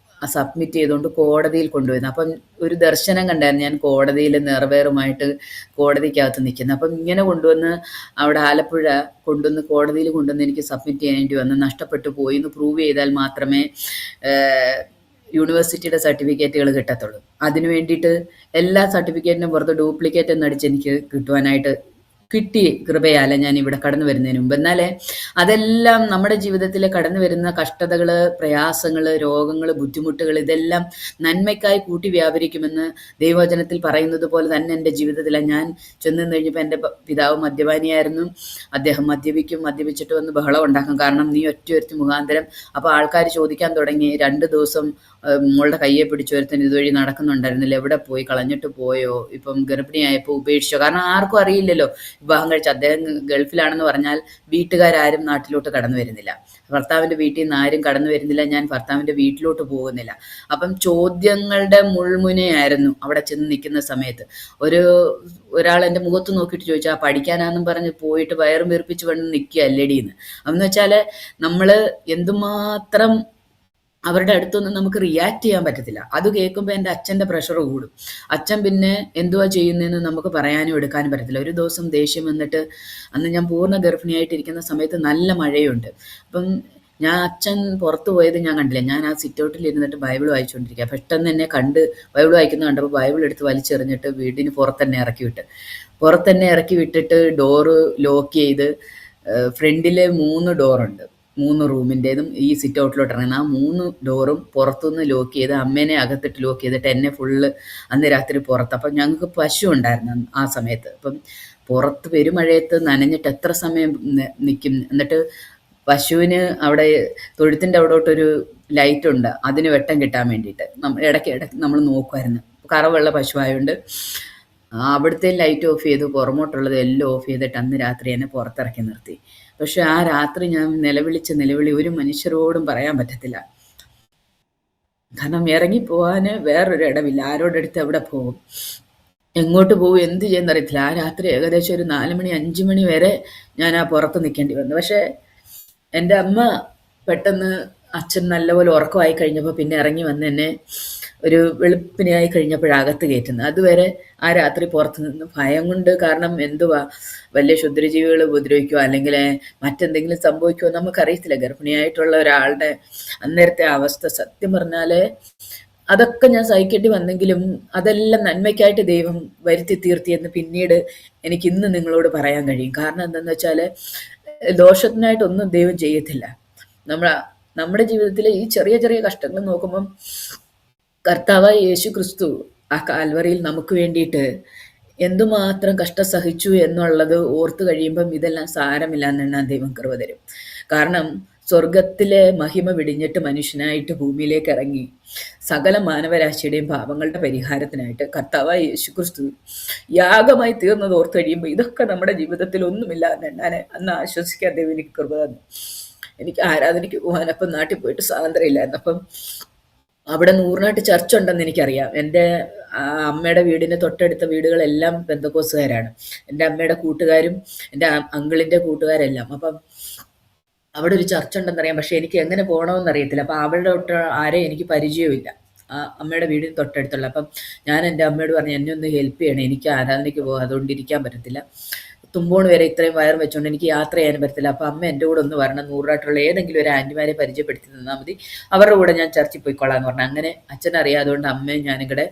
സബ്മിറ്റ് ചെയ്തുകൊണ്ട് കോടതിയിൽ കൊണ്ടുവരുന്നു. അപ്പം ഒരു ദർശനം കണ്ടായിരുന്നു, ഞാൻ കോടതിയിൽ നിറവേറുമായിട്ട് കോടതിക്കകത്ത് നിൽക്കുന്നത്. അപ്പം ഇങ്ങനെ കൊണ്ടുവന്ന് അവിടെ ആലപ്പുഴ കോടതിയിൽ കൊണ്ടുവന്ന് എനിക്ക് സബ്മിറ്റ് ചെയ്യേണ്ടി വന്ന്, നഷ്ടപ്പെട്ടു പോയി എന്ന് പ്രൂവ് ചെയ്താൽ മാത്രമേ യൂണിവേഴ്സിറ്റിയുടെ സർട്ടിഫിക്കറ്റുകൾ കിട്ടത്തുള്ളൂ. അതിന് വേണ്ടിയിട്ട് എല്ലാ സർട്ടിഫിക്കറ്റിനും പുറത്ത് ഡ്യൂപ്ലിക്കേറ്റ് എന്നടിച്ച് എനിക്ക് കിട്ടുവാനായിട്ട് കിട്ടി കൃപയാല ഞാൻ ഇവിടെ കടന്നു വരുന്നതിന് മുമ്പ്. എന്നാലേ അതെല്ലാം നമ്മുടെ ജീവിതത്തിൽ കടന്നു വരുന്ന കഷ്ടതകൾ, പ്രയാസങ്ങൾ, രോഗങ്ങൾ, ബുദ്ധിമുട്ടുകൾ, ഇതെല്ലാം നന്മയ്ക്കായി കൂട്ടി വ്യാപരിക്കുമെന്ന് ദൈവവചനത്തിൽ പറയുന്നത് പോലെ തന്നെ എൻ്റെ ജീവിതത്തിലാണ്. ഞാൻ ചെന്ന് കഴിഞ്ഞപ്പോൾ എൻ്റെ പിതാവ് മദ്യപാനിയായിരുന്നു. അദ്ദേഹം മദ്യപിച്ചിട്ട് വന്ന് ബഹളം ഉണ്ടാക്കും, കാരണം നീ ഒറ്റ മുഖാന്തരം. അപ്പോൾ ആൾക്കാർ ചോദിക്കാൻ തുടങ്ങി, 2 ദിവസം മോളുടെ കയ്യെ പിടിച്ചു ഒരുത്തൻ ഇതുവഴി നടക്കുന്നുണ്ടായിരുന്നില്ല, എവിടെ പോയി, കളഞ്ഞിട്ട് പോയോ, ഇപ്പം ഗർഭിണിയായപ്പോൾ ഉപേക്ഷിച്ചോ? കാരണം ആർക്കും അറിയില്ലല്ലോ വിവാഹം കഴിച്ച്. അദ്ദേഹം ഗൾഫിലാണെന്ന് പറഞ്ഞാൽ വീട്ടുകാരും നാട്ടിലോട്ട് കടന്നു വരുന്നില്ല, ഭർത്താവിൻ്റെ വീട്ടിൽ നിന്ന് ആരും കടന്നു വരുന്നില്ല, ഞാൻ ഭർത്താവിൻ്റെ വീട്ടിലോട്ട് പോകുന്നില്ല. അപ്പം ചോദ്യങ്ങളുടെ മുൾമുനയായിരുന്നു അവിടെ ചെന്ന് നിൽക്കുന്ന സമയത്ത്. ഒരാൾ എൻ്റെ മുഖത്ത് നോക്കിയിട്ട് ചോദിച്ചു, ആ പഠിക്കാനാന്നും പറഞ്ഞ് പോയിട്ട് വയറും വീർപ്പിച്ച് വന്ന് നിൽക്കുക അല്ലേടിയെന്ന്. അതെന്ന് വെച്ചാൽ നമ്മൾ എന്തുമാത്രം അവരുടെ അടുത്തൊന്നും നമുക്ക് റിയാക്ട് ചെയ്യാൻ പറ്റത്തില്ല. അത് കേൾക്കുമ്പോൾ എൻ്റെ അച്ഛൻ്റെ പ്രഷർ കൂടും. അച്ഛൻ പിന്നെ എന്തുവാ ചെയ്യുന്നതെന്ന് നമുക്ക് പറയാനും എടുക്കാനും പറ്റത്തില്ല. ഒരു ദിവസം ദേഷ്യം വന്നിട്ട്, അന്ന് ഞാൻ പൂർണ്ണ ഗർഭിണിയായിട്ടിരിക്കുന്ന സമയത്ത് നല്ല മഴയുണ്ട്. അപ്പം അച്ഛൻ പുറത്ത് പോയത് ഞാൻ കണ്ടില്ല. ഞാൻ ആ സിറ്റൗട്ടിൽ ഇരുന്നിട്ട് ബൈബിൾ വായിച്ചുകൊണ്ടിരിക്കുക. പെട്ടെന്ന് എന്നെ കണ്ട് ബൈബിൾ വായിക്കുന്നത് കണ്ടപ്പോൾ ബൈബിൾ എടുത്ത് വലിച്ചെറിഞ്ഞിട്ട് വീടിന് പുറത്തന്നെ ഇറക്കി വിട്ടിട്ട് ഡോറ് ലോക്ക് ചെയ്ത്, ഫ്രണ്ടിൽ 3 ഡോറുണ്ട്, 3 റൂമിൻ്റെതും ഈ സിറ്റ് ഔട്ടിലോട്ട് ഇറങ്ങുന്ന ആ 3 ഡോറും പുറത്തുനിന്ന് ലോക്ക് ചെയ്ത്, അമ്മേനെ അകത്തിട്ട് ലോക്ക് ചെയ്തിട്ട് എന്നെ ഫുള്ള് അന്ന് രാത്രി പുറത്ത്. അപ്പം ഞങ്ങൾക്ക് പശു ഉണ്ടായിരുന്നു ആ സമയത്ത്. അപ്പം പുറത്ത് പെരുമഴയത്ത് നനഞ്ഞിട്ട് എത്ര സമയം നിൽക്കും? എന്നിട്ട് പശുവിന് അവിടെ തൊഴുത്തിൻ്റെ അവിടോട്ടൊരു ലൈറ്റുണ്ട്, അതിന് വെട്ടം കിട്ടാൻ വേണ്ടിയിട്ട് ഇടയ്ക്ക് നമ്മൾ നോക്കുമായിരുന്നു. കറവുള്ള പശുവായതുകൊണ്ട് അവിടുത്തെ ലൈറ്റ് ഓഫ് ചെയ്തു, പുറമോട്ടുള്ളത് എല്ലാം ഓഫ് ചെയ്തിട്ട് അന്ന് രാത്രി എന്നെ പുറത്തിറക്കി നിർത്തി. പക്ഷെ ആ രാത്രി ഞാൻ നിലവിളിച്ച നിലവിളി ഒരു മനുഷ്യരോടും പറയാൻ പറ്റത്തില്ല. കാരണം ഇറങ്ങിപ്പോവാൻ വേറൊരു ഇടമില്ല. ആരോടടുത്ത് എവിടെ പോകും, എങ്ങോട്ട് പോകും, എന്ത് ചെയ്യുന്നറിയത്തില്ല. ആ രാത്രി ഏകദേശം ഒരു 4 മണി 5 മണി വരെ ഞാൻ ആ പുറത്ത് നിൽക്കേണ്ടി വന്നു. പക്ഷേ എൻ്റെ അമ്മ പെട്ടെന്ന് അച്ഛൻ നല്ലപോലെ ഉറക്കമായി കഴിഞ്ഞപ്പോൾ പിന്നെ ഇറങ്ങി വന്ന് എന്നെ ഒരു വെളുപ്പിനായി കഴിഞ്ഞപ്പോഴകത്ത് കയറ്റുന്നത്. അതുവരെ ആ രാത്രി പുറത്ത് നിന്ന് ഭയം കൊണ്ട്, കാരണം എന്തുവാ വലിയ ക്ഷുദ്രജീവികൾ ഉപദ്രവിക്കുമോ അല്ലെങ്കിൽ മറ്റെന്തെങ്കിലും സംഭവിക്കുമോ നമുക്കറിയത്തില്ല. ഗർഭിണിയായിട്ടുള്ള ഒരാളുടെ അന്നേരത്തെ അവസ്ഥ സത്യം പറഞ്ഞാൽ അതൊക്കെ ഞാൻ സഹിക്കേണ്ടി വന്നെങ്കിലും അതെല്ലാം നന്മയ്ക്കായിട്ട് ദൈവം വരുത്തി തീർത്തിയെന്ന് പിന്നീട് എനിക്ക് ഇന്ന് നിങ്ങളോട് പറയാൻ കഴിയും. കാരണം എന്താണെന്ന് വെച്ചാൽ ദോഷത്തിനായിട്ടൊന്നും ദൈവം ചെയ്യത്തില്ല. നമ്മുടെ ജീവിതത്തിലെ ഈ ചെറിയ ചെറിയ കഷ്ടങ്ങൾ നോക്കുമ്പം കർത്താവായ യേശു ക്രിസ്തു ആ കാൽവറിയിൽ നമുക്ക് വേണ്ടിയിട്ട് എന്തുമാത്രം കഷ്ടം സഹിച്ചു എന്നുള്ളത് ഓർത്ത് കഴിയുമ്പം ഇതെല്ലാം സാരമില്ല എന്നെണ്ണാൻ ദൈവം കൃപ തരും. കാരണം സ്വർഗത്തിലെ മഹിമ വിടിഞ്ഞിട്ട് മനുഷ്യനായിട്ട് ഭൂമിയിലേക്ക് ഇറങ്ങി സകല മാനവരാശിയുടെയും പാപങ്ങളുടെ പരിഹാരത്തിനായിട്ട് കർത്താവായ യേശു ക്രിസ്തു യാഗമായി തീർന്നത് ഓർത്ത് കഴിയുമ്പോൾ ഇതൊക്കെ നമ്മുടെ ജീവിതത്തിൽ ഒന്നുമില്ല എന്നെണ്ണാൻ അന്ന് ആശ്വസിക്കാൻ ദൈവം എനിക്ക് കൃപ തന്നു. എനിക്ക് ആരാധനയ്ക്ക് പോകാൻ അപ്പം നാട്ടിൽ പോയിട്ട് സ്വാതന്ത്ര്യമില്ലായിരുന്നു. അപ്പം അവിടെ നൂറിനാട്ട് ചർച്ച ഉണ്ടെന്ന് എനിക്കറിയാം. എൻ്റെ അമ്മയുടെ വീടിൻ്റെ തൊട്ടടുത്ത വീടുകളെല്ലാം പെന്തക്കോസുകാരാണ്. എൻ്റെ അമ്മയുടെ കൂട്ടുകാരും എൻ്റെ അങ്കിളിൻ്റെ കൂട്ടുകാരെല്ലാം. അപ്പം അവിടെ ഒരു ചർച്ച ഉണ്ടെന്നറിയാം. പക്ഷേ എനിക്ക് എങ്ങനെ പോകണമെന്നറിയത്തില്ല. അപ്പം അവളുടെ തൊട്ട് ആരെയും എനിക്ക് പരിചയമില്ല, ആ അമ്മയുടെ വീടിന് തൊട്ടടുത്തുള്ള. അപ്പം ഞാൻ എൻ്റെ അമ്മയോട് പറഞ്ഞു, എന്നെ ഒന്ന് ഹെൽപ്പ് ചെയ്യണം, എനിക്ക് ആരാധനയ്ക്ക് പോകാം, അതുകൊണ്ട് ഇരിക്കാൻ പറ്റത്തില്ല. തുമ്പോണ് വരെ ഇത്രയും വയർ വെച്ചുകൊണ്ട് എനിക്ക് യാത്ര ചെയ്യാൻ പറ്റത്തില്ല. അപ്പം അമ്മ എൻ്റെ കൂടെ ഒന്ന് വരണം, നൂറായിട്ടുള്ള ഏതെങ്കിലും ഒരു ആൻറ്റിമാരെ പരിചയപ്പെടുത്തി തന്നാൽ മതി, അവരുടെ കൂടെ ഞാൻ ചർച്ചിൽ പോയിക്കൊള്ളാം എന്ന് പറഞ്ഞു. അങ്ങനെ അച്ഛനറിയാം. അതുകൊണ്ട് അമ്മയും ഞാനിവിടെ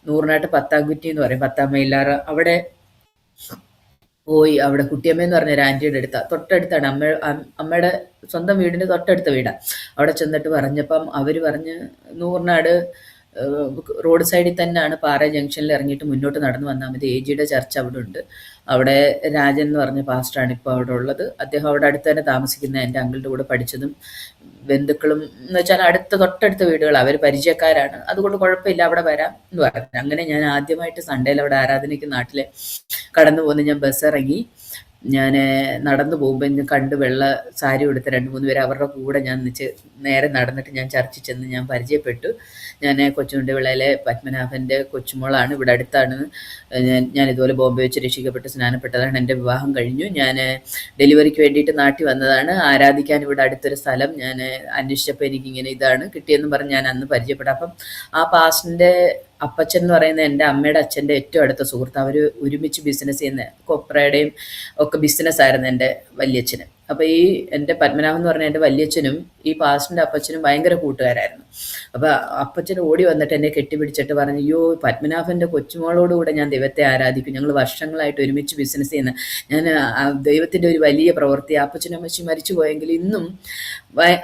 നൂറിനാട്ട് 10-ാം കുറ്റി എന്ന് പറയും, 10-ാം മൈലാറ്, അവിടെ പോയി. അവിടെ കുട്ടിയമ്മയെന്ന് പറഞ്ഞ ഒരു ആൻറ്റിയുടെ തൊട്ടടുത്താണ് അമ്മയുടെ സ്വന്തം വീടിൻ്റെ തൊട്ടടുത്ത വീടാണ്. അവിടെ ചെന്നിട്ട് പറഞ്ഞപ്പം അവർ പറഞ്ഞ് നൂറിനാട് റോഡ് സൈഡിൽ തന്നെയാണ്, പാറ ജംഗ്ഷനിൽ ഇറങ്ങിയിട്ട് മുന്നോട്ട് നടന്നു വന്നാൽ മതി, AGയുടെ ചർച്ച് അവിടെ ഉണ്ട്. അവിടെ രാജൻ എന്ന് പറഞ്ഞ പാസ്റ്ററാണ് ഇപ്പോൾ അവിടെ ഉള്ളത്. അദ്ദേഹം അവിടെ അടുത്ത് തന്നെ താമസിക്കുന്ന, എൻ്റെ അങ്കിളുടെ കൂടെ പഠിച്ചതും ബന്ധുക്കളും എന്ന് വെച്ചാൽ തൊട്ടടുത്ത വീടുകൾ, അവർ പരിചയക്കാരാണ്, അതുകൊണ്ട് കുഴപ്പമില്ല, അവിടെ വരാം എന്ന് പറഞ്ഞു. അങ്ങനെ ഞാൻ ആദ്യമായിട്ട് സൺഡേയിൽ അവിടെ ആരാധനയ്ക്ക് നാട്ടിൽ കടന്നു പോകുന്ന ഞാൻ ബസ് ഇറങ്ങി. ഞാൻ നടന്നു പോകുമ്പോൾ ഞാൻ കണ്ട് വെള്ള സാരി ഉടുത്ത 2-3 പേര്, അവരുടെ കൂടെ ഞാൻ നേരെ നടന്നിട്ട് ഞാൻ ചർച്ചിൽ ചെന്ന് ഞാൻ പരിചയപ്പെട്ടു. ഞാൻ കൊച്ചുണ്ടിവിളയിലെ പത്മനാഭൻ്റെ കൊച്ചുമോളാണ്, ഇവിടെ അടുത്താണ്. ഞാൻ ഇതുപോലെ ബോംബെ വെച്ച് രക്ഷിക്കപ്പെട്ട് സ്നാനപ്പെട്ടതാണ്. എൻ്റെ വിവാഹം കഴിഞ്ഞു. ഞാൻ ഡെലിവറിക്ക് വേണ്ടിയിട്ട് നാട്ടിൽ വന്നതാണ്. ആരാധിക്കാൻ ഇവിടെ അടുത്തൊരു സ്ഥലം ഞാൻ അന്വേഷിച്ചപ്പോൾ എനിക്കിങ്ങനെ ഇതാണ് കിട്ടിയെന്ന് പറഞ്ഞ് ഞാൻ അന്ന് പരിചയപ്പെട്ടു. അപ്പം ആ പാസ്റ്ററിൻ്റെ അപ്പച്ചൻ എന്ന് പറയുന്നത് എൻ്റെ അമ്മയുടെ അച്ഛൻ്റെ ഏറ്റവും അടുത്ത സുഹൃത്ത്. അവർ ഒരുമിച്ച് ബിസിനസ് ചെയ്യുന്ന കൊപ്രയുടെയും ഒക്കെ ബിസിനസ്സായിരുന്നു എൻ്റെ വല്യച്ഛന്. അപ്പോൾ ഈ എൻ്റെ പത്മനാഭൻ എന്ന് പറഞ്ഞ എൻ്റെ വല്യച്ഛനും ഈ പാസ്റ്ററിൻ്റെ അപ്പച്ചനും ഭയങ്കര കൂട്ടുകാരായിരുന്നു. അപ്പോൾ അപ്പച്ചൻ ഓടി വന്നിട്ട് എന്നെ കെട്ടിപ്പിടിച്ചിട്ട് പറഞ്ഞു, അയ്യോ, പത്മനാഭൻ്റെ കൊച്ചുമോളോടുകൂടെ ഞാൻ ദൈവത്തെ ആരാധിക്കും, ഞങ്ങൾ വർഷങ്ങളായിട്ട് ഒരുമിച്ച് ബിസിനസ് ചെയ്യുന്ന, ഞാൻ ദൈവത്തിൻ്റെ ഒരു വലിയ പ്രവൃത്തി, അപ്പച്ചനും അമ്മച്ചും മരിച്ചു പോയെങ്കിൽ ഇന്നും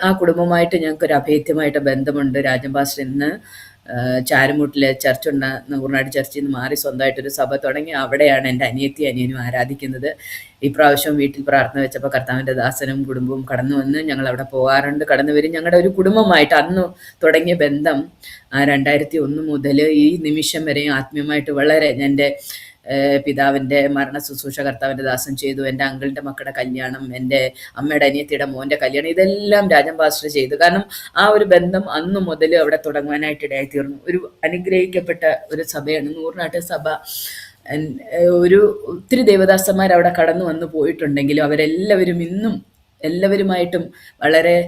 ആ കുടുംബമായിട്ട് ഞങ്ങൾക്കൊരു അഭേദ്യമായിട്ട് ബന്ധമുണ്ട്. രാജൻ പാസ്റ്റർ ഇന്ന് ചാരുമൂട്ടിലെ ചർച്ചുണ്ട്, നൂറിനാട് ചർച്ചിൽ നിന്ന് മാറി സ്വന്തമായിട്ടൊരു സഭ തുടങ്ങി അവിടെയാണ് എൻ്റെ അനിയനും ആരാധിക്കുന്നത്. ഈ പ്രാവശ്യം വീട്ടിൽ പ്രാർത്ഥന വെച്ചപ്പോൾ കർത്താവിൻ്റെ ദാസനും കുടുംബവും കടന്നു വന്ന് ഞങ്ങൾ അവിടെ പോകാറുണ്ട്, കടന്നു വരും. ഞങ്ങളുടെ ഒരു കുടുംബമായിട്ട് അന്ന് തുടങ്ങിയ ബന്ധം 2001 മുതൽ ഈ നിമിഷം വരെയും ആത്മീയമായിട്ട് വളരെ, എൻ്റെ പിതാവിൻ്റെ മരണ ശുശ്രൂഷ കർത്താവിൻ്റെ ദാസൻ ചെയ്തു, എൻ്റെ അങ്കിളിൻ്റെ മക്കളുടെ കല്യാണം, എൻ്റെ അമ്മയുടെ അനിയത്തിയുടെ മോൻ്റെ കല്യാണം, ഇതെല്ലാം രാജൻ പാസ്റ്റർ ചെയ്തു. കാരണം ആ ഒരു ബന്ധം അന്ന് മുതൽ അവിടെ തുടങ്ങുവാനായിട്ട് ഇടയായിത്തീർന്നു. ഒരു അനുഗ്രഹിക്കപ്പെട്ട ഒരു സഭയാണ് നൂറിനാട്ട് സഭ. ഒത്തിരി ദേവദാസന്മാർ അവിടെ കടന്നു വന്നു പോയിട്ടുണ്ടെങ്കിലും അവരെല്ലാവരും ഇന്നും എല്ലാവരുമായിട്ടും വളരെ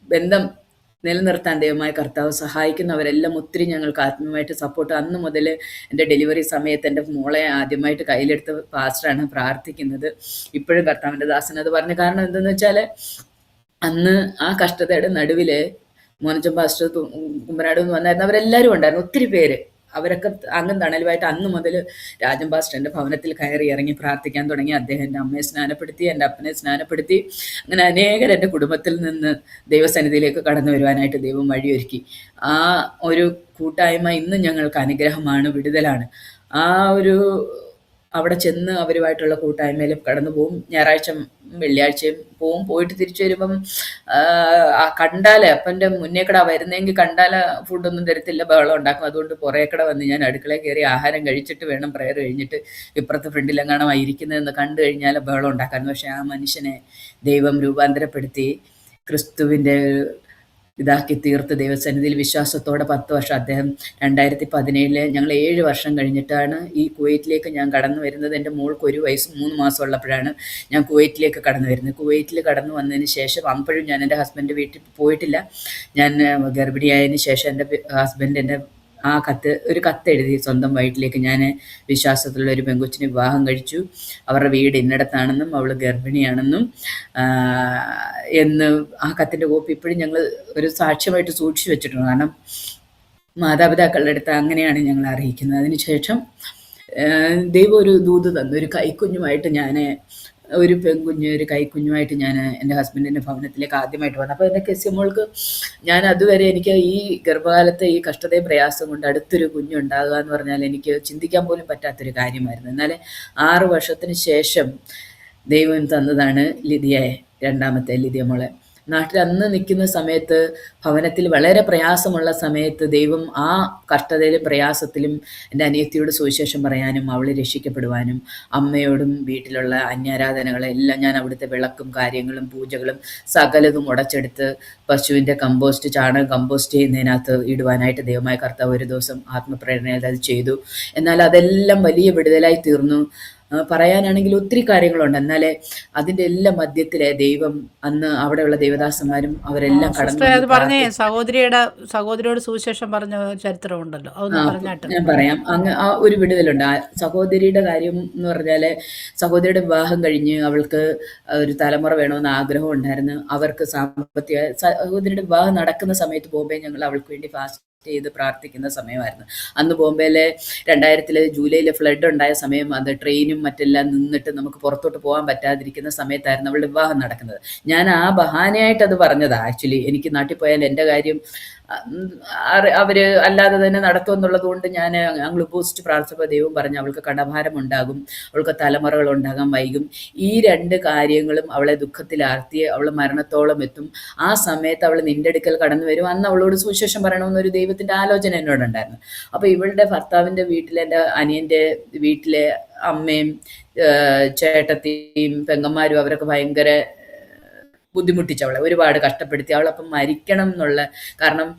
ബന്ധം നിലനിർത്താൻ ദൈവമായ കർത്താവ് സഹായിക്കുന്നവരെല്ലാം ഒത്തിരി ഞങ്ങൾക്ക് ആത്മീയമായിട്ട് സപ്പോർട്ട്. അന്ന് മുതൽ എൻ്റെ ഡെലിവറി സമയത്ത് എൻ്റെ മോളെ ആദ്യമായിട്ട് കയ്യിലെടുത്ത് പാസ്റ്ററാണ് പ്രാർത്ഥിക്കുന്നത്. ഇപ്പോഴും കർത്താവിൻ്റെ ദാസൻ അത് പറഞ്ഞു. കാരണം എന്തെന്ന് വെച്ചാൽ അന്ന് ആ കഷ്ടതയുടെ നടുവിൽ മോനച്ചൻ പാസ്റ്റർ കുമ്പനാട് എന്ന് വന്നായിരുന്നു, അവരെല്ലാവരും ഉണ്ടായിരുന്നു, ഒത്തിരി പേര്. അവരൊക്കെ അങ്ങും തണലുമായിട്ട് അന്ന് മുതൽ രാജൻ പാസ്റ്റർ എൻ്റെ ഭവനത്തിൽ കയറി ഇറങ്ങി പ്രാർത്ഥിക്കാൻ തുടങ്ങി. അദ്ദേഹം എൻ്റെ അമ്മയെ സ്നാനപ്പെടുത്തി, എൻ്റെ അപ്പനെ സ്നാനപ്പെടുത്തി. അങ്ങനെ അനേകർ എൻ്റെ കുടുംബത്തിൽ നിന്ന് ദൈവസന്നിധിയിലേക്ക് കടന്നു വരുവാനായിട്ട് ദൈവം വഴിയൊരുക്കി. ആ ഒരു കൂട്ടായ്മ ഇന്നും ഞങ്ങൾക്ക് അനുഗ്രഹമാണ്, വിടുതലാണ്. ആ ഒരു അവിടെ ചെന്ന് അവരുമായിട്ടുള്ള കൂട്ടായ്മയിലും കടന്നു പോകും. ഞായറാഴ്ച വെള്ളിയാഴ്ചയും പോവും. പോയിട്ട് തിരിച്ചു വരുമ്പം കണ്ടാൽ അപ്പൻ്റെ മുന്നേ കട വരുന്നെങ്കിൽ കണ്ടാൽ ഫുഡൊന്നും തരത്തില്ല, ബഹളം ഉണ്ടാക്കും. അതുകൊണ്ട് പുറകെ കട വന്ന് ഞാൻ അടുക്കളയിൽ കയറി ആഹാരം കഴിച്ചിട്ട് വേണം പ്രയർ കഴിഞ്ഞിട്ട് ഇപ്പുറത്തെ ഫ്രണ്ടിലെങ്ങാണം ഇരിക്കുന്നതെന്ന് കണ്ടു കഴിഞ്ഞാൽ ബഹളം ഉണ്ടാക്കാൻ. പക്ഷേ ആ മനുഷ്യനെ ദൈവം രൂപാന്തരപ്പെടുത്തി ക്രിസ്തുവിൻ്റെ ഇതാക്കി തീർത്ത് ദൈവസന്നിധിയിൽ വിശ്വാസത്തോടെ 10 വർഷം. അദ്ദേഹം 2017 ഞങ്ങൾ 7 വർഷം കഴിഞ്ഞിട്ടാണ് ഈ കുവൈറ്റിലേക്ക് ഞാൻ കടന്നു വരുന്നത്. എൻ്റെ മോൾക്ക് 1 വയസ്സ് 3 മാസം ഉള്ളപ്പോഴാണ് ഞാൻ കുവൈറ്റിലേക്ക് കടന്നു വരുന്നത്. കുവൈറ്റിൽ കടന്നു വന്നതിന് ശേഷം അപ്പോഴും ഞാൻ എൻ്റെ ഹസ്ബൻഡ് വീട്ടിൽ പോയിട്ടില്ല. ഞാൻ ഗർഭിണിയായതിന് ശേഷം എൻ്റെ ഹസ്ബൻഡ് എൻ്റെ ഒരു കത്തെഴുതി സ്വന്തം വീട്ടിലേക്ക്. ഞാൻ വിശ്വാസത്തിലുള്ള ഒരു പെങ്കൊച്ചിനെ വിവാഹം കഴിച്ചു, അവരുടെ വീട് ഇന്നിടത്താണെന്നും അവൾ ഗർഭിണിയാണെന്നും എന്ന് ആ കത്തിൻ്റെ കോപ്പി ഇപ്പോഴും ഞങ്ങൾ ഒരു സാക്ഷ്യമായിട്ട് സൂക്ഷിച്ചു വെച്ചിട്ടുണ്ട്. കാരണം മാതാപിതാക്കളുടെ അടുത്ത് അങ്ങനെയാണ് ഞങ്ങൾ അറിയിക്കുന്നത്. അതിനുശേഷം ദൈവം ഒരു ദൂത് തന്നു. ഒരു കൈക്കുഞ്ഞുമായിട്ട് ഒരു പെൺകുഞ്ഞ്, ഒരു കൈക്കുഞ്ഞുമായിട്ട് ഞാൻ എൻ്റെ ഹസ്ബൻഡിൻ്റെ ഭവനത്തിലേക്ക് ആദ്യമായിട്ട് വന്നു. അപ്പോൾ എൻ്റെ കെസിമോൾക്ക് ഞാൻ അതുവരെ എനിക്ക് ഈ ഗർഭകാലത്തെ ഈ കഷ്ടതയും പ്രയാസം കൊണ്ട് അടുത്തൊരു കുഞ്ഞുണ്ടാകുക എന്ന് പറഞ്ഞാൽ എനിക്ക് ചിന്തിക്കാൻ പോലും പറ്റാത്തൊരു കാര്യമായിരുന്നു. എന്നാൽ 6 വർഷത്തിന് ശേഷം ദൈവം തന്നതാണ് ലിതിയയെ, രണ്ടാമത്തെ ലിതിയ മോളെ. നാട്ടിൽ അന്ന് നിൽക്കുന്ന സമയത്ത് ഭവനത്തിൽ വളരെ പ്രയാസമുള്ള സമയത്ത് ദൈവം ആ കഷ്ടതയിലും പ്രയാസത്തിലും എൻ്റെ അനിയത്തിയോട് സുവിശേഷം പറയാനും അവൾ രക്ഷിക്കപ്പെടുവാനും അമ്മയോടും വീട്ടിലുള്ള അന്യാരാധനകളെല്ലാം ഞാൻ അവിടുത്തെ വിളക്കും കാര്യങ്ങളും പൂജകളും സകലതും ഉടച്ചെടുത്ത് പശുവിൻ്റെ കമ്പോസ്റ്റ്, ചാണകം കമ്പോസ്റ്റ് ചെയ്യുന്നതിനകത്ത് ഇടുവാനായിട്ട് ദൈവമായ കർത്താവ് ഒരു ദിവസം ആത്മപ്രേരണയിൽ അത് ചെയ്തു. എന്നാൽ അതെല്ലാം വലിയ വിടുതലായി തീർന്നു. പറയാനാണെങ്കിൽ ഒത്തിരി കാര്യങ്ങളുണ്ട്. എന്നാലേ അതിൻ്റെ എല്ലാം മധ്യത്തിലെ ദൈവം അന്ന് അവിടെയുള്ള ദേവദാസന്മാരും അവരെല്ലാം പറഞ്ഞേ സഹോദരിയോട് സുവിശേഷം പറഞ്ഞ ചരിത്രമുണ്ടല്ലോ, ഞാൻ പറയാം. അങ്ങ് ആ ഒരു വിടുതലുണ്ട്. ആ സഹോദരിയുടെ കാര്യം എന്ന് പറഞ്ഞാൽ സഹോദരിയുടെ വിവാഹം കഴിഞ്ഞ് അവൾക്ക് ഒരു തലമുറ വേണമെന്ന് ആഗ്രഹം ഉണ്ടായിരുന്നു. അവർക്ക് സാമ്പത്തിക സഹോദരിയുടെ വിവാഹം നടക്കുന്ന സമയത്ത് ബോംബെ ഞങ്ങൾ അവൾക്ക് വേണ്ടി ഫാസ്റ്റ് ചെയ്ത് പ്രാർത്ഥിക്കുന്ന സമയമായിരുന്നു. അന്ന് ബോംബെയിലെ 2000 ജൂലൈയിൽ ഫ്ലഡ് ഉണ്ടായ സമയം. അത് ട്രെയിനും മറ്റെല്ലാം നിന്നിട്ട് നമുക്ക് പുറത്തോട്ട് പോകാൻ പറ്റാതിരിക്കുന്ന സമയത്തായിരുന്നു അവളുടെ വിവാഹം നടക്കുന്നത്. ഞാൻ ആ ബഹാനയായിട്ട് അത് പറഞ്ഞതാണ്. ആക്ച്വലി എനിക്ക് നാട്ടിൽ പോയാൽ എൻ്റെ കാര്യം അവർ അല്ലാതെ തന്നെ നടത്തുമെന്നുള്ളത് കൊണ്ട് ഞാൻ ഞങ്ങൾ ഉപസിച്ച് പ്രാർത്ഥിച്ചപ്പോൾ ദൈവം പറഞ്ഞു അവൾക്ക് കടഭാരം ഉണ്ടാകും, അവൾക്ക് തലമുറകൾ ഉണ്ടാകാൻ വൈകും. ഈ 2 കാര്യങ്ങളും അവളെ ദുഃഖത്തിലാർത്തി അവൾ മരണത്തോളം എത്തും. ആ സമയത്ത് അവൾ നിൻ്റെ അടുക്കൽ കടന്നു വരും. അന്ന് അവളോട് സുവിശേഷം പറയണമെന്നൊരു ദൈവത്തിൻ്റെ ആലോചന എന്നോടുണ്ടായിരുന്നു. അപ്പോൾ ഇവളുടെ ഭർത്താവിൻ്റെ വീട്ടിലെ, എൻ്റെ അനിയൻ്റെ വീട്ടിലെ അമ്മയും ചേട്ടത്തിയും പെങ്ങന്മാരും അവരൊക്കെ ഭയങ്കര ബുദ്ധിമുട്ടിച്ച് അവളെ ഒരുപാട് കഷ്ടപ്പെടുത്തി. അവളപ്പം മരിക്കണം എന്നുള്ള കാരണം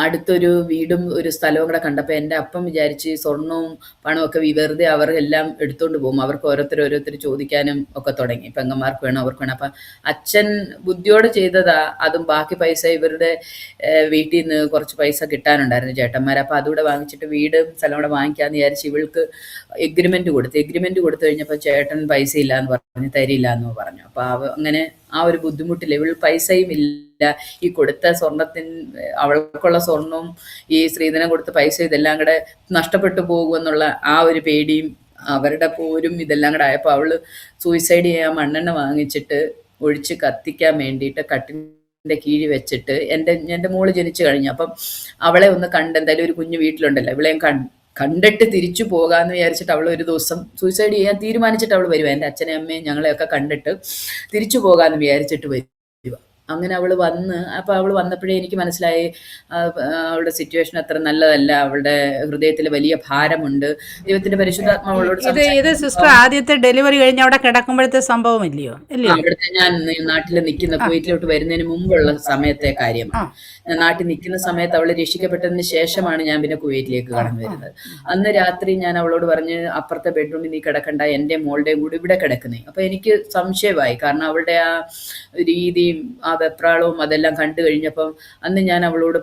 അടുത്തൊരു വീടും ഒരു സ്ഥലവും കൂടെ കണ്ടപ്പോൾ എൻ്റെ അപ്പം വിചാരിച്ച് സ്വർണവും പണമൊക്കെ വെറുതെ അവരെല്ലാം എടുത്തുകൊണ്ട് പോകും. അവർക്ക് ഓരോരുത്തർ ചോദിക്കാനും ഒക്കെ തുടങ്ങി. പെങ്ങന്മാർക്ക് വേണം, അവർക്ക് വേണം. അപ്പം അച്ഛൻ ബുദ്ധിയോട് ചെയ്തതാ. അതും ബാക്കി പൈസ ഇവരുടെ വീട്ടിൽ നിന്ന് കുറച്ച് പൈസ കിട്ടാനുണ്ടായിരുന്നു ചേട്ടന്മാർ. അപ്പോൾ അതുകൂടെ വാങ്ങിച്ചിട്ട് വീട് സ്ഥലം കൂടെ വാങ്ങിക്കാമെന്ന് വിചാരിച്ച് ഇവൾക്ക് എഗ്രിമെൻറ്റ് കൊടുത്തു കഴിഞ്ഞപ്പോൾ ചേട്ടൻ പൈസ ഇല്ലയെന്ന് പറഞ്ഞു, തരില്ല എന്ന് പറഞ്ഞു. അപ്പോൾ അങ്ങനെ ആ ഒരു ബുദ്ധിമുട്ടില്ല. ഇവൾ പൈസയും ഇല്ല, ഈ കൊടുത്ത അവൾക്കുള്ള സ്വർണവും ഈ സ്ത്രീധനം കൊടുത്ത പൈസ ഇതെല്ലാം കൂടെ നഷ്ടപ്പെട്ടു പോകുമെന്നുള്ള ആ ഒരു പേടിയും അവരുടെ പോരും ഇതെല്ലാം കൂടെ ആയപ്പോൾ അവൾ സൂയിസൈഡ് ചെയ്യാൻ മണ്ണെണ്ണ വാങ്ങിച്ചിട്ട് ഒഴിച്ച് കത്തിക്കാൻ വേണ്ടിയിട്ട് കട്ടിൻ്റെ കീഴ് വെച്ചിട്ട് എൻ്റെ മോള് ജനിച്ചു കഴിഞ്ഞു. അപ്പം അവളെ ഒന്ന് എന്തായാലും ഒരു കുഞ്ഞു വീട്ടിലുണ്ടല്ലോ, ഇവളെയും കണ്ടിട്ട് തിരിച്ചു പോകാമെന്ന് വിചാരിച്ചിട്ട് അവൾ ഒരു ദിവസം സൂയിസൈഡ് ചെയ്യാൻ തീരുമാനിച്ചിട്ട് അവൾ വരുക. എൻ്റെ അച്ഛനെയും അമ്മയും ഞങ്ങളെയൊക്കെ കണ്ടിട്ട് തിരിച്ചു പോകാമെന്ന് വിചാരിച്ചിട്ട് വരിക. അങ്ങനെ അവൾ വന്ന്, അപ്പോൾ അവൾ വന്നപ്പോഴേ എനിക്ക് മനസ്സിലായി അവളുടെ സിറ്റുവേഷൻ അത്ര നല്ലതല്ല, അവളുടെ ഹൃദയത്തിൽ വലിയ ഭാരമുണ്ട്. ദൈവത്തിന്റെ പരിശുദ്ധാത്മാവളോട് സിസ്റ്റർ ആദ്യത്തെ ഡെലിവറി കഴിഞ്ഞ് അവിടെ കിടക്കുമ്പോഴത്തെ സംഭവം ഇല്ലയോ? അവിടുത്തെ ഞാൻ നാട്ടിൽ നിൽക്കുന്ന കുവൈറ്റിലോട്ട് വരുന്നതിന് മുമ്പുള്ള സമയത്തെ കാര്യമാണ്. ഞാൻ നാട്ടിൽ നിൽക്കുന്ന സമയത്ത് അവൾ രക്ഷിക്കപ്പെട്ടതിന് ശേഷമാണ് ഞാൻ പിന്നെ കുവൈറ്റിലേക്ക് കടന്നു വരുന്നത്. അന്ന് രാത്രി ഞാൻ അവളോട് പറഞ്ഞ് അപ്പുറത്തെ ബെഡ്റൂമിൽ നീ കിടക്കണ്ട, എൻ്റെ മോളുടെയും കൂടി ഇവിടെ കിടക്കുന്നേ. അപ്പോൾ എനിക്ക് സംശയമായി. കാരണം അവളുടെ ആ രീതിയും ആ വെപ്രാളവും അതെല്ലാം കണ്ടു കഴിഞ്ഞപ്പം അന്ന് ഞാൻ അവളോട്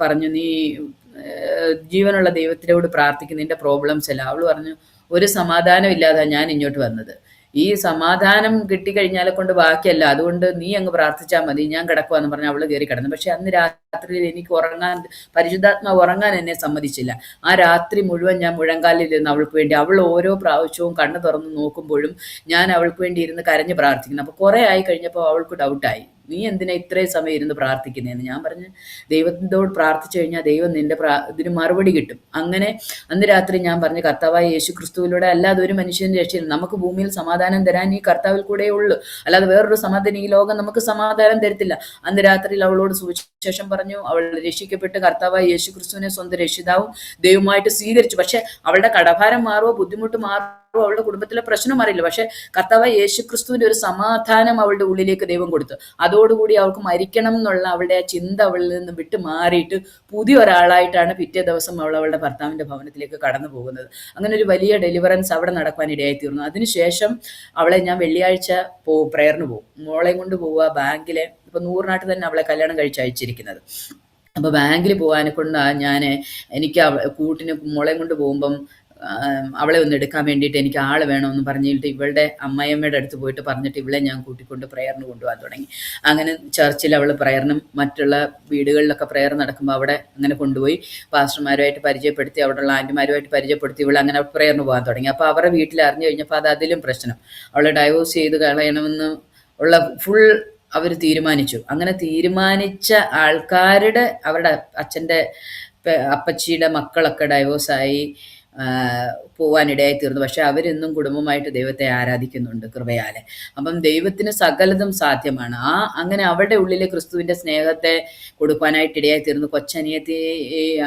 പറഞ്ഞു, നീ ജീവനുള്ള ദൈവത്തിനോട് പ്രാർത്ഥിക്കുന്ന നിന്റെ പ്രോബ്ലംസ് എല്ലാം. അവൾ പറഞ്ഞു, ഒരു സമാധാനം ഇല്ലാതെ ഞാൻ ഇങ്ങോട്ട് വന്നത്, ഈ സമാധാനം കിട്ടിക്കഴിഞ്ഞാലെ കൊണ്ട് ബാക്കിയല്ല, അതുകൊണ്ട് നീ അങ്ങ് പ്രാർത്ഥിച്ചാൽ മതി, ഞാൻ കിടക്കുവാന്ന് പറഞ്ഞ് അവള് കയറി കിടന്നു. പക്ഷെ അന്ന് രാത്രിയിൽ എനിക്ക് പരിശുദ്ധാത്മാവ് ഉറങ്ങാൻ എന്നെ സമ്മതിച്ചില്ല. ആ രാത്രി മുഴുവൻ ഞാൻ മുഴങ്കാലിൽ ഇരുന്ന് അവൾക്ക് വേണ്ടി, അവൾ ഓരോ പ്രാവശ്യവും കണ്ണ് തുറന്ന് നോക്കുമ്പോഴും ഞാൻ അവൾക്ക് വേണ്ടി ഇരുന്ന് കരഞ്ഞ് പ്രാർത്ഥിക്കുന്നു. അപ്പോൾ കുറേ ആയി കഴിഞ്ഞപ്പോൾ അവൾക്ക് ഡൗട്ടായി, നീ എന്തിനാ ഇത്രയും സമയം ഇരുന്ന് പ്രാർത്ഥിക്കുന്നതെന്ന്. ഞാൻ പറഞ്ഞു, ദൈവത്തിനോട് പ്രാർത്ഥിച്ചു കഴിഞ്ഞാൽ ദൈവം നിന്റെ ഇതിന് മറുപടി കിട്ടും. അങ്ങനെ അന്ന് രാത്രി ഞാൻ പറഞ്ഞു, കർത്താവായ യേശു ക്രിസ്തുവിലൂടെ അല്ലാതെ ഒരു മനുഷ്യൻ്റെ രക്ഷയില്ല. നമുക്ക് ഭൂമിയിൽ സമാധാനം തരാൻ ഈ കർത്താവിൽ കൂടെ ഉള്ളൂ, അല്ലാതെ വേറൊരു സമാധാനം ഈ ലോകം നമുക്ക് സമാധാനം തരത്തില്ല. അന്ന് രാത്രിയിൽ അവളോട് സുവിശേഷം പറഞ്ഞു. അവൾ രക്ഷിക്കപ്പെട്ട് കർത്താവായ യേശു ക്രിസ്തുവിനെ സ്വന്തം രക്ഷിതാവും ദൈവമായിട്ട് സ്വീകരിച്ചു. പക്ഷെ അവളുടെ കടഭാരം മാറുമോ, ബുദ്ധിമുട്ട് മാറുമോ, അവളുടെ കുടുംബത്തിലെ പ്രശ്നം അറിയില്ല. പക്ഷെ കർത്താവായ യേശു ക്രിസ്തുവിന്റെ ഒരു സമാധാനം അവളുടെ ഉള്ളിലേക്ക് ദൈവം കൊടുത്തു. അതോടുകൂടി അവൾക്ക് മരിക്കണം എന്നുള്ള അവളുടെ ആ ചിന്ത അവളിൽ നിന്ന് വിട്ട് മാറിയിട്ട് പുതിയ ഒരാളായിട്ടാണ് പിറ്റേ ദിവസം അവളുടെ ഭർത്താവിന്റെ ഭവനത്തിലേക്ക് കടന്നു പോകുന്നത്. അങ്ങനെ ഒരു വലിയ ഡെലിവറൻസ് അവിടെ നടക്കാൻ ഇടയായിത്തീർന്നു. അതിനുശേഷം അവളെ ഞാൻ വെള്ളിയാഴ്ച പ്രയറിന് പോകും. മോളെയും കൊണ്ട് പോവുക ബാങ്കിലെ, ഇപ്പൊ 100 തന്നെ അവളെ കല്യാണം കഴിച്ച് അയച്ചിരിക്കുന്നത്. അപ്പോൾ ബാങ്കിൽ പോകാനെ കൊണ്ട് എനിക്ക് കൂട്ടിന് മോളെയും കൊണ്ട് പോകുമ്പം അവളെ ഒന്ന് എടുക്കാൻ വേണ്ടിയിട്ട് എനിക്ക് ആൾ വേണമെന്ന് പറഞ്ഞിട്ട് ഇവളുടെ അമ്മയമ്മയുടെ അടുത്ത് പോയിട്ട് പറഞ്ഞിട്ട് ഇവളെ ഞാൻ കൂട്ടിക്കൊണ്ട് പ്രയറിന് കൊണ്ടുപോകാൻ തുടങ്ങി. അങ്ങനെ ചർച്ചിൽ അവൾ പ്രയറിനും മറ്റുള്ള വീടുകളിലൊക്കെ പ്രയർ നടക്കുമ്പോൾ അവിടെ അങ്ങനെ കൊണ്ടുപോയി പാസ്റ്റർമാരുമായിട്ട് പരിചയപ്പെടുത്തി, അവിടെയുള്ള ആൻറ്റിമാരുമായിട്ട് പരിചയപ്പെടുത്തി ഇവൾ അങ്ങനെ പ്രയറിന് പോകാൻ തുടങ്ങി. അപ്പോൾ അവരുടെ വീട്ടിൽ അറിഞ്ഞു കഴിഞ്ഞപ്പോൾ അത് അതിലും പ്രശ്നം. അവളെ ഡൈവോഴ്സ് ചെയ്ത് കളയണമെന്ന് ഉള്ള ഫുൾ അവർ തീരുമാനിച്ചു. അങ്ങനെ തീരുമാനിച്ച ആൾക്കാരുടെ അവരുടെ അച്ഛൻ്റെ അപ്പച്ചിയുടെ മക്കളൊക്കെ ഡൈവോഴ്സായി പോവാനിടയായി തീർന്നു. പക്ഷെ അവരിന്നും കുടുംബമായിട്ട് ദൈവത്തെ ആരാധിക്കുന്നുണ്ട് കൃപയാലെ. അപ്പം ദൈവത്തിന് സകലതും സാധ്യമാണ്. അങ്ങനെ അവരുടെ ഉള്ളിലെ ക്രിസ്തുവിൻ്റെ സ്നേഹത്തെ കൊടുക്കാനായിട്ട് ഇടയായി തീർന്നു. കൊച്ചനിയത്തി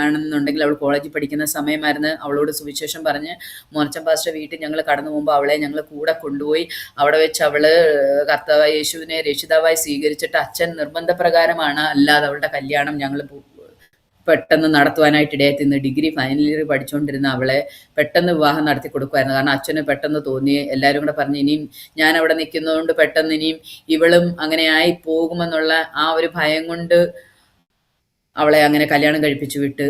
ആണെന്നുണ്ടെങ്കിൽ അവൾ കോളേജിൽ പഠിക്കുന്ന സമയമായിരുന്നു. അവളോട് സുവിശേഷം പറഞ്ഞ് മോനച്ചൻ പാസ്റ്റർ വീട്ടിൽ ഞങ്ങൾ കടന്നു പോകുമ്പോൾ അവളെ ഞങ്ങൾ കൂടെ കൊണ്ടുപോയി. അവിടെ വെച്ച് അവൾ കർത്താവായ യേശുവിനെ രക്ഷിതാവായി സ്വീകരിച്ചിട്ട് അച്ഛൻ നിർബന്ധപ്രകാരമാണ്, അല്ലാതെ അവളുടെ കല്യാണം ഞങ്ങൾ പെട്ടെന്ന് നടത്തുവാനായിട്ട് ഇടയായിത്തീർന്നു. ഡിഗ്രി ഫൈനൽ ഇയർ പഠിച്ചുകൊണ്ടിരുന്ന അവളെ പെട്ടെന്ന് വിവാഹം നടത്തി കൊടുക്കുമായിരുന്നു. കാരണം അച്ഛന് പെട്ടെന്ന് തോന്നി, എല്ലാവരും കൂടെ പറഞ്ഞ് ഇനിയും ഞാൻ അവിടെ നിൽക്കുന്നതുകൊണ്ട് പെട്ടെന്ന് ഇനിയും ഇവളും അങ്ങനെ ആയി പോകുമെന്നുള്ള ആ ഒരു ഭയം കൊണ്ട് അവളെ അങ്ങനെ കല്യാണം കഴിപ്പിച്ചു വിട്ട്.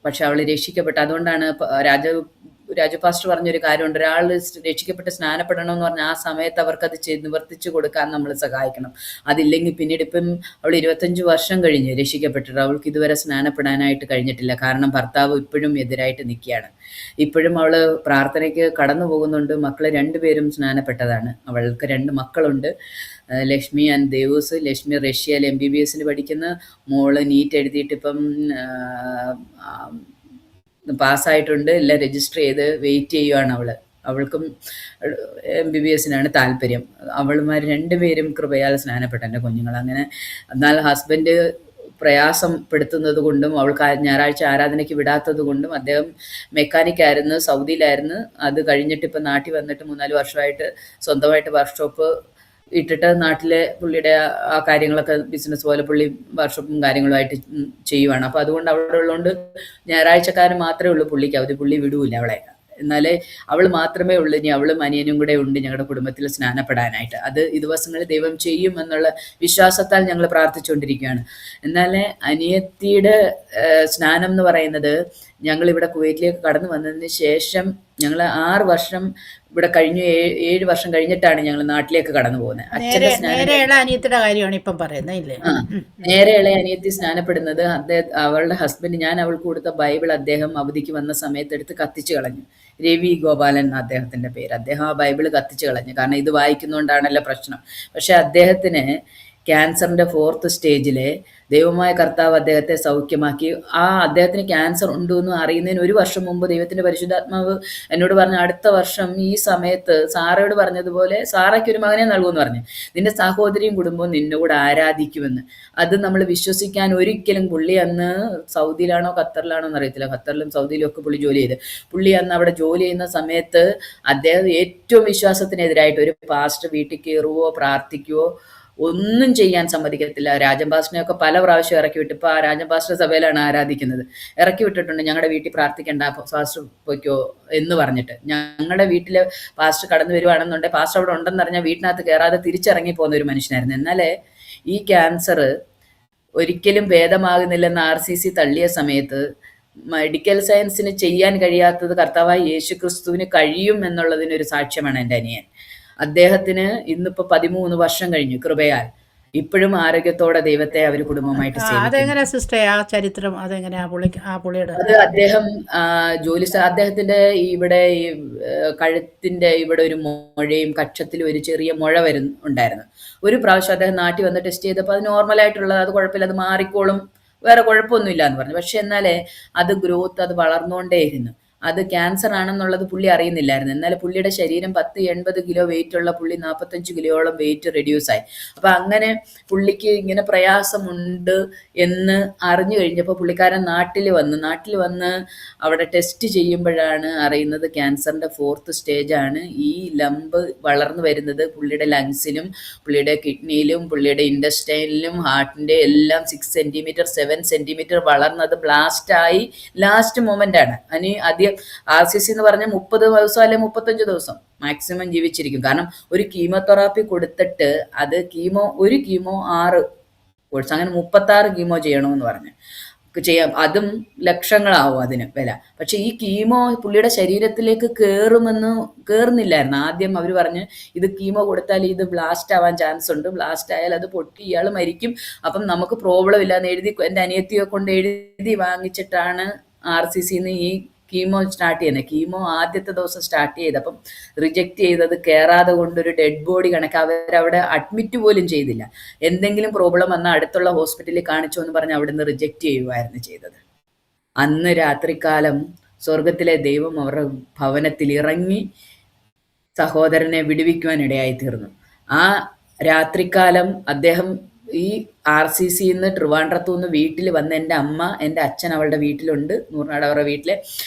പക്ഷെ അവൾ രക്ഷിക്കപ്പെട്ടു. അതുകൊണ്ടാണ് രാജു പാസ്റ്റർ പറഞ്ഞൊരു കാര്യമുണ്ട്, ഒരാൾ രക്ഷിക്കപ്പെട്ട് സ്നാനപ്പെടണമെന്ന് പറഞ്ഞാൽ ആ സമയത്ത് അവർക്കത് നിവർത്തിച്ചു കൊടുക്കാൻ നമ്മൾ സഹായിക്കണം. അതില്ലെങ്കിൽ പിന്നീട് ഇപ്പം അവൾ 25 വർഷം കഴിഞ്ഞ് രക്ഷിക്കപ്പെട്ടിട്ട് അവൾക്ക് ഇതുവരെ സ്നാനപ്പെടാനായിട്ട് കഴിഞ്ഞിട്ടില്ല. കാരണം ഭർത്താവ് ഇപ്പോഴും എതിരായിട്ട് നിൽക്കുകയാണ്. ഇപ്പോഴും അവൾ പ്രാർത്ഥനയ്ക്ക് കടന്നു പോകുന്നുണ്ട്. മക്കൾ 2 പേരും സ്നാനപ്പെട്ടതാണ്. അവൾക്ക് 2 മക്കളുണ്ട്, ലക്ഷ്മി ആൻഡ് ദേവൂസ്. ലക്ഷ്മി റഷ്യയിൽ MBBS പഠിക്കുന്ന, മോള് നീറ്റ് എഴുതിയിട്ട് ഇപ്പം പാസ്സായിട്ടുണ്ട്. എല്ലാം രജിസ്റ്റർ ചെയ്ത് വെയിറ്റ് ചെയ്യുവാണ് അവൾക്കും MBBS താല്പര്യം. അവളുമാർ 2 പേരും കൃപയാൽ സ്നാനപ്പെട്ട എൻ്റെ കുഞ്ഞുങ്ങൾ. അങ്ങനെ എന്നാൽ ഹസ്ബൻഡ് പ്രയാസപ്പെടുത്തുന്നത് കൊണ്ടും അവൾക്ക് ഞായറാഴ്ച ആരാധനയ്ക്ക് വിടാത്തത് കൊണ്ടും അദ്ദേഹം മെക്കാനിക്കായിരുന്നു, സൗദിയിലായിരുന്നു. അത് കഴിഞ്ഞിട്ട് ഇപ്പം നാട്ടിൽ വന്നിട്ട് 3-4 വർഷമായിട്ട് സ്വന്തമായിട്ട് വർക്ക്ഷോപ്പ് ഇട്ടിട്ട് നാട്ടിലെ പുള്ളിയുടെ ആ കാര്യങ്ങളൊക്കെ ബിസിനസ് പോലെ പുള്ളി വർക്ക്ഷോപ്പും കാര്യങ്ങളുമായിട്ട് ചെയ്യുവാണ്. അപ്പോൾ അതുകൊണ്ട് അവിടെ ഉള്ളതുകൊണ്ട് ഞായറാഴ്ചക്കാരൻ മാത്രമേ ഉള്ളൂ പുള്ളിക്ക് അവധി. പുള്ളി വിടൂല അവളെ. എന്നാലേ അവൾ മാത്രമേ ഉള്ളൂ. ഇനി അവളും അനിയനും കൂടെ ഉണ്ട് ഞങ്ങളുടെ കുടുംബത്തിൽ സ്നാനപ്പെടാനായിട്ട്. അത് ഈ ദിവസങ്ങളിൽ ദൈവം ചെയ്യും എന്നുള്ള വിശ്വാസത്താൽ ഞങ്ങൾ പ്രാർത്ഥിച്ചുകൊണ്ടിരിക്കുകയാണ്. എന്നാലേ അനിയത്തിയുടെ സ്നാനം എന്ന് പറയുന്നത്, ഞങ്ങളിവിടെ കുവൈറ്റിലേക്ക് കടന്നു വന്നതിന് ശേഷം ഞങ്ങൾ 6 വർഷം ഇവിടെ കഴിഞ്ഞു, 7 വർഷം കഴിഞ്ഞിട്ടാണ് ഞങ്ങൾ നാട്ടിലേക്ക് കടന്നു പോകുന്നത്. അച്ഛൻ്റെ അനിയത്തിയുടെ കാര്യമാണ് ഇപ്പം പറയുന്നത്. നേരെ ഇളയ അനിയത്തി സ്നാനപ്പെടുന്നത് അവളുടെ ഹസ്ബൻഡ്, ഞാൻ അവൾക്ക് കൊടുത്ത ബൈബിൾ അദ്ദേഹം അവധിക്ക് വന്ന സമയത്ത് എടുത്ത് കത്തിച്ചു കളഞ്ഞു. രവി ഗോപാലൻ എന്ന അദ്ദേഹത്തിൻ്റെ പേര്. അദ്ദേഹം ആ ബൈബിൾ കത്തിച്ചു കളഞ്ഞു. കാരണം ഇത് വായിക്കുന്നതുകൊണ്ടാണല്ലോ പ്രശ്നം. പക്ഷെ അദ്ദേഹത്തിന് ക്യാൻസറിൻ്റെ 4th സ്റ്റേജിൽ ദൈവമായ കർത്താവ് അദ്ദേഹത്തെ സൗഖ്യമാക്കി. അദ്ദേഹത്തിന് ക്യാൻസർ ഉണ്ടെന്ന് അറിയുന്നതിന് 1 വർഷം മുമ്പ് ദൈവത്തിൻ്റെ പരിശുദ്ധാത്മാവ് എന്നോട് പറഞ്ഞു, അടുത്ത വർഷം ഈ സമയത്ത് സാറയോട് പറഞ്ഞതുപോലെ സാറയ്ക്ക് ഒരു മകനെ നൽകുമെന്ന് പറഞ്ഞു. നിന്റെ സഹോദരിയും കുടുംബവും നിന്നോട് ആരാധിക്കുമെന്ന്. അത് നമ്മൾ വിശ്വസിക്കാൻ ഒരിക്കലും. പുള്ളി അന്ന് സൗദിയിലാണോ ഖത്തറിലാണോ എന്നറിയത്തില്ല, ഖത്തറിലും സൗദിയിലും ഒക്കെ പുള്ളി ജോലി ചെയ്ത്. പുള്ളി അന്ന് അവിടെ ജോലി ചെയ്യുന്ന സമയത്ത് അദ്ദേഹം ഏറ്റവും വിശ്വാസത്തിനെതിരായിട്ട് ഒരു പാസ്റ്റർ വീട്ടിൽ കയറുവോ പ്രാർത്ഥിക്കുവോ ഒന്നും ചെയ്യാൻ സമ്മതിക്കത്തില്ല. രാജൻ പാസ്റ്ററിനെയൊക്കെ പല പ്രാവശ്യം ഇറക്കി വിട്ട്, ഇപ്പോൾ ആ രാജൻ പാസ്റ്റർ സഭയിലാണ് ആരാധിക്കുന്നത്, ഇറക്കി വിട്ടിട്ടുണ്ട്. ഞങ്ങളുടെ വീട്ടിൽ പ്രാർത്ഥിക്കേണ്ട, പാസ്റ്റർ പോയിക്കോ എന്ന് പറഞ്ഞിട്ട്. ഞങ്ങളുടെ വീട്ടിൽ പാസ്റ്റർ കടന്നു വരുവാണെന്നുണ്ടെങ്കിൽ പാസ്റ്റർ അവിടെ ഉണ്ടെന്ന് പറഞ്ഞാൽ വീട്ടിനകത്ത് കയറാതെ തിരിച്ചിറങ്ങി പോകുന്ന ഒരു മനുഷ്യനായിരുന്നു. എന്നാലേ ഈ ക്യാൻസർ ഒരിക്കലും ഭേദമാകുന്നില്ലെന്ന് RCC തള്ളിയ സമയത്ത് മെഡിക്കൽ സയൻസിന് ചെയ്യാൻ കഴിയാത്തത് കർത്താവായ യേശു ക്രിസ്തുവിന് കഴിയും എന്നുള്ളതിനൊരു സാക്ഷ്യമാണ് എൻ്റെ അനിയൻ. അദ്ദേഹത്തിന് ഇന്നിപ്പോൾ 13 വർഷം കഴിഞ്ഞു കൃപയാൽ. ഇപ്പോഴും ആരോഗ്യത്തോടെ ദൈവത്തെ അവർ കുടുംബമായിട്ട് സേവിക്കുന്നു. അതെങ്ങനെയാ സിസ്റ്റർ ആ ചരിത്രം? അതെങ്ങനെയാ പുള്ളിയുടെ? അത് അദ്ദേഹം അദ്ദേഹത്തിന്റെ ഇവിടെ ഈ കഴുത്തിന്റെ ഇവിടെ ഒരു മുഴയും കക്ഷത്തിൽ ഒരു ചെറിയ മുഴ ഉണ്ടായിരുന്നു. ഒരു പ്രാവശ്യം അദ്ദേഹം നാട്ടിൽ വന്ന് ടെസ്റ്റ് ചെയ്തപ്പോൾ അത് നോർമലായിട്ടുള്ളത്, അത് കുഴപ്പമില്ല, അത് മാറിക്കോളും, വേറെ കുഴപ്പമൊന്നുമില്ല എന്ന് പറഞ്ഞു. പക്ഷെ എന്നാലേ അത് ഗ്രോത്ത്, അത് വളർന്നുകൊണ്ടേയിരുന്നു. അത് ക്യാൻസർ ആണെന്നുള്ളത് പുള്ളി അറിയുന്നില്ലായിരുന്നു. എന്നാൽ പുള്ളിയുടെ ശരീരം 10-80 കിലോ വെയിറ്റ് ഉള്ള പുള്ളി 45 കിലോയോളം വെയിറ്റ് റെഡ്യൂസായി. അപ്പം അങ്ങനെ പുള്ളിക്ക് ഇങ്ങനെ പ്രയാസമുണ്ട് എന്ന് അറിഞ്ഞു കഴിഞ്ഞപ്പോൾ പുള്ളിക്കാരൻ നാട്ടിൽ വന്ന് അവിടെ ടെസ്റ്റ് ചെയ്യുമ്പോഴാണ് അറിയുന്നത് ക്യാൻസറിൻ്റെ 4th സ്റ്റേജാണ്. ഈ ലംബ് വളർന്നു വരുന്നത് പുള്ളിയുടെ ലങ്സിലും പുള്ളിയുടെ കിഡ്നിയിലും പുള്ളിയുടെ ഇൻഡസ്റ്റൈനിലും ഹാർട്ടിൻ്റെ എല്ലാം 6 സെൻറ്റിമീറ്റർ 7 സെൻറ്റിമീറ്റർ വളർന്നത് ബ്ലാസ്റ്റായി ലാസ്റ്റ് മൊമെൻ്റ് ആണ്. അതിന് ആദ്യം RCC എന്ന് പറഞ്ഞാൽ 30 ദിവസം അല്ലെങ്കിൽ 35 ദിവസം മാക്സിമം ജീവിച്ചിരിക്കും. കാരണം ഒരു കീമോതെറാപ്പി കൊടുത്തിട്ട് അത് ഒരു കീമോ 6 കോഴ്സ്, അങ്ങനെ 36 കീമോ ചെയ്യണമെന്ന് പറഞ്ഞു ചെയ്യാം. അതും ലക്ഷങ്ങളാവും അതിന് വില. പക്ഷെ ഈ കീമോ പുള്ളിയുടെ ശരീരത്തിലേക്ക് കയറുന്നില്ലായിരുന്നു. ആദ്യം അവർ പറഞ്ഞ് ഇത് കീമോ കൊടുത്താൽ ഇത് ബ്ലാസ്റ്റ് ആവാൻ ചാൻസ് ഉണ്ട്, ബ്ലാസ്റ്റ് ആയാൽ അത് പൊട്ടി ഇയാൾ മരിക്കും, അപ്പം നമുക്ക് പ്രോബ്ലം ഇല്ലാന്ന് എഴുതി എൻ്റെ അനിയത്തിയെ കൊണ്ട് എഴുതി വാങ്ങിച്ചിട്ടാണ് RCCന്ന് ഈ കീമോ സ്റ്റാർട്ട് ചെയ്യുന്നത്. കീമോ ആദ്യത്തെ ദിവസം സ്റ്റാർട്ട് ചെയ്തപ്പം റിജക്റ്റ് ചെയ്തത് കയറാതെ കൊണ്ടൊരു ഡെഡ് ബോഡി കണക്ക് അവരവിടെ അഡ്മിറ്റ് പോലും ചെയ്തില്ല. എന്തെങ്കിലും പ്രോബ്ലം വന്നാൽ അടുത്തുള്ള ഹോസ്പിറ്റലിൽ കാണിച്ചു എന്ന് പറഞ്ഞ് അവിടെ നിന്ന് റിജക്റ്റ് ചെയ്യുമായിരുന്നു ചെയ്തത്. അന്ന് രാത്രികാലം സ്വർഗത്തിലെ ദൈവം അവരുടെ ഭവനത്തിൽ ഇറങ്ങി സഹോദരനെ വിടുവിക്കുവാൻ ഇടയായി തീർന്നു. ആ രാത്രികാലം അദ്ദേഹം ഈ RCCന്ന് ട്രിവാൻഡ്രത്തു നിന്ന് വീട്ടിൽ വന്ന് എൻ്റെ അച്ഛൻ അവളുടെ വീട്ടിലുണ്ട്, നൂറിനാട് അവരുടെ വീട്ടിൽ.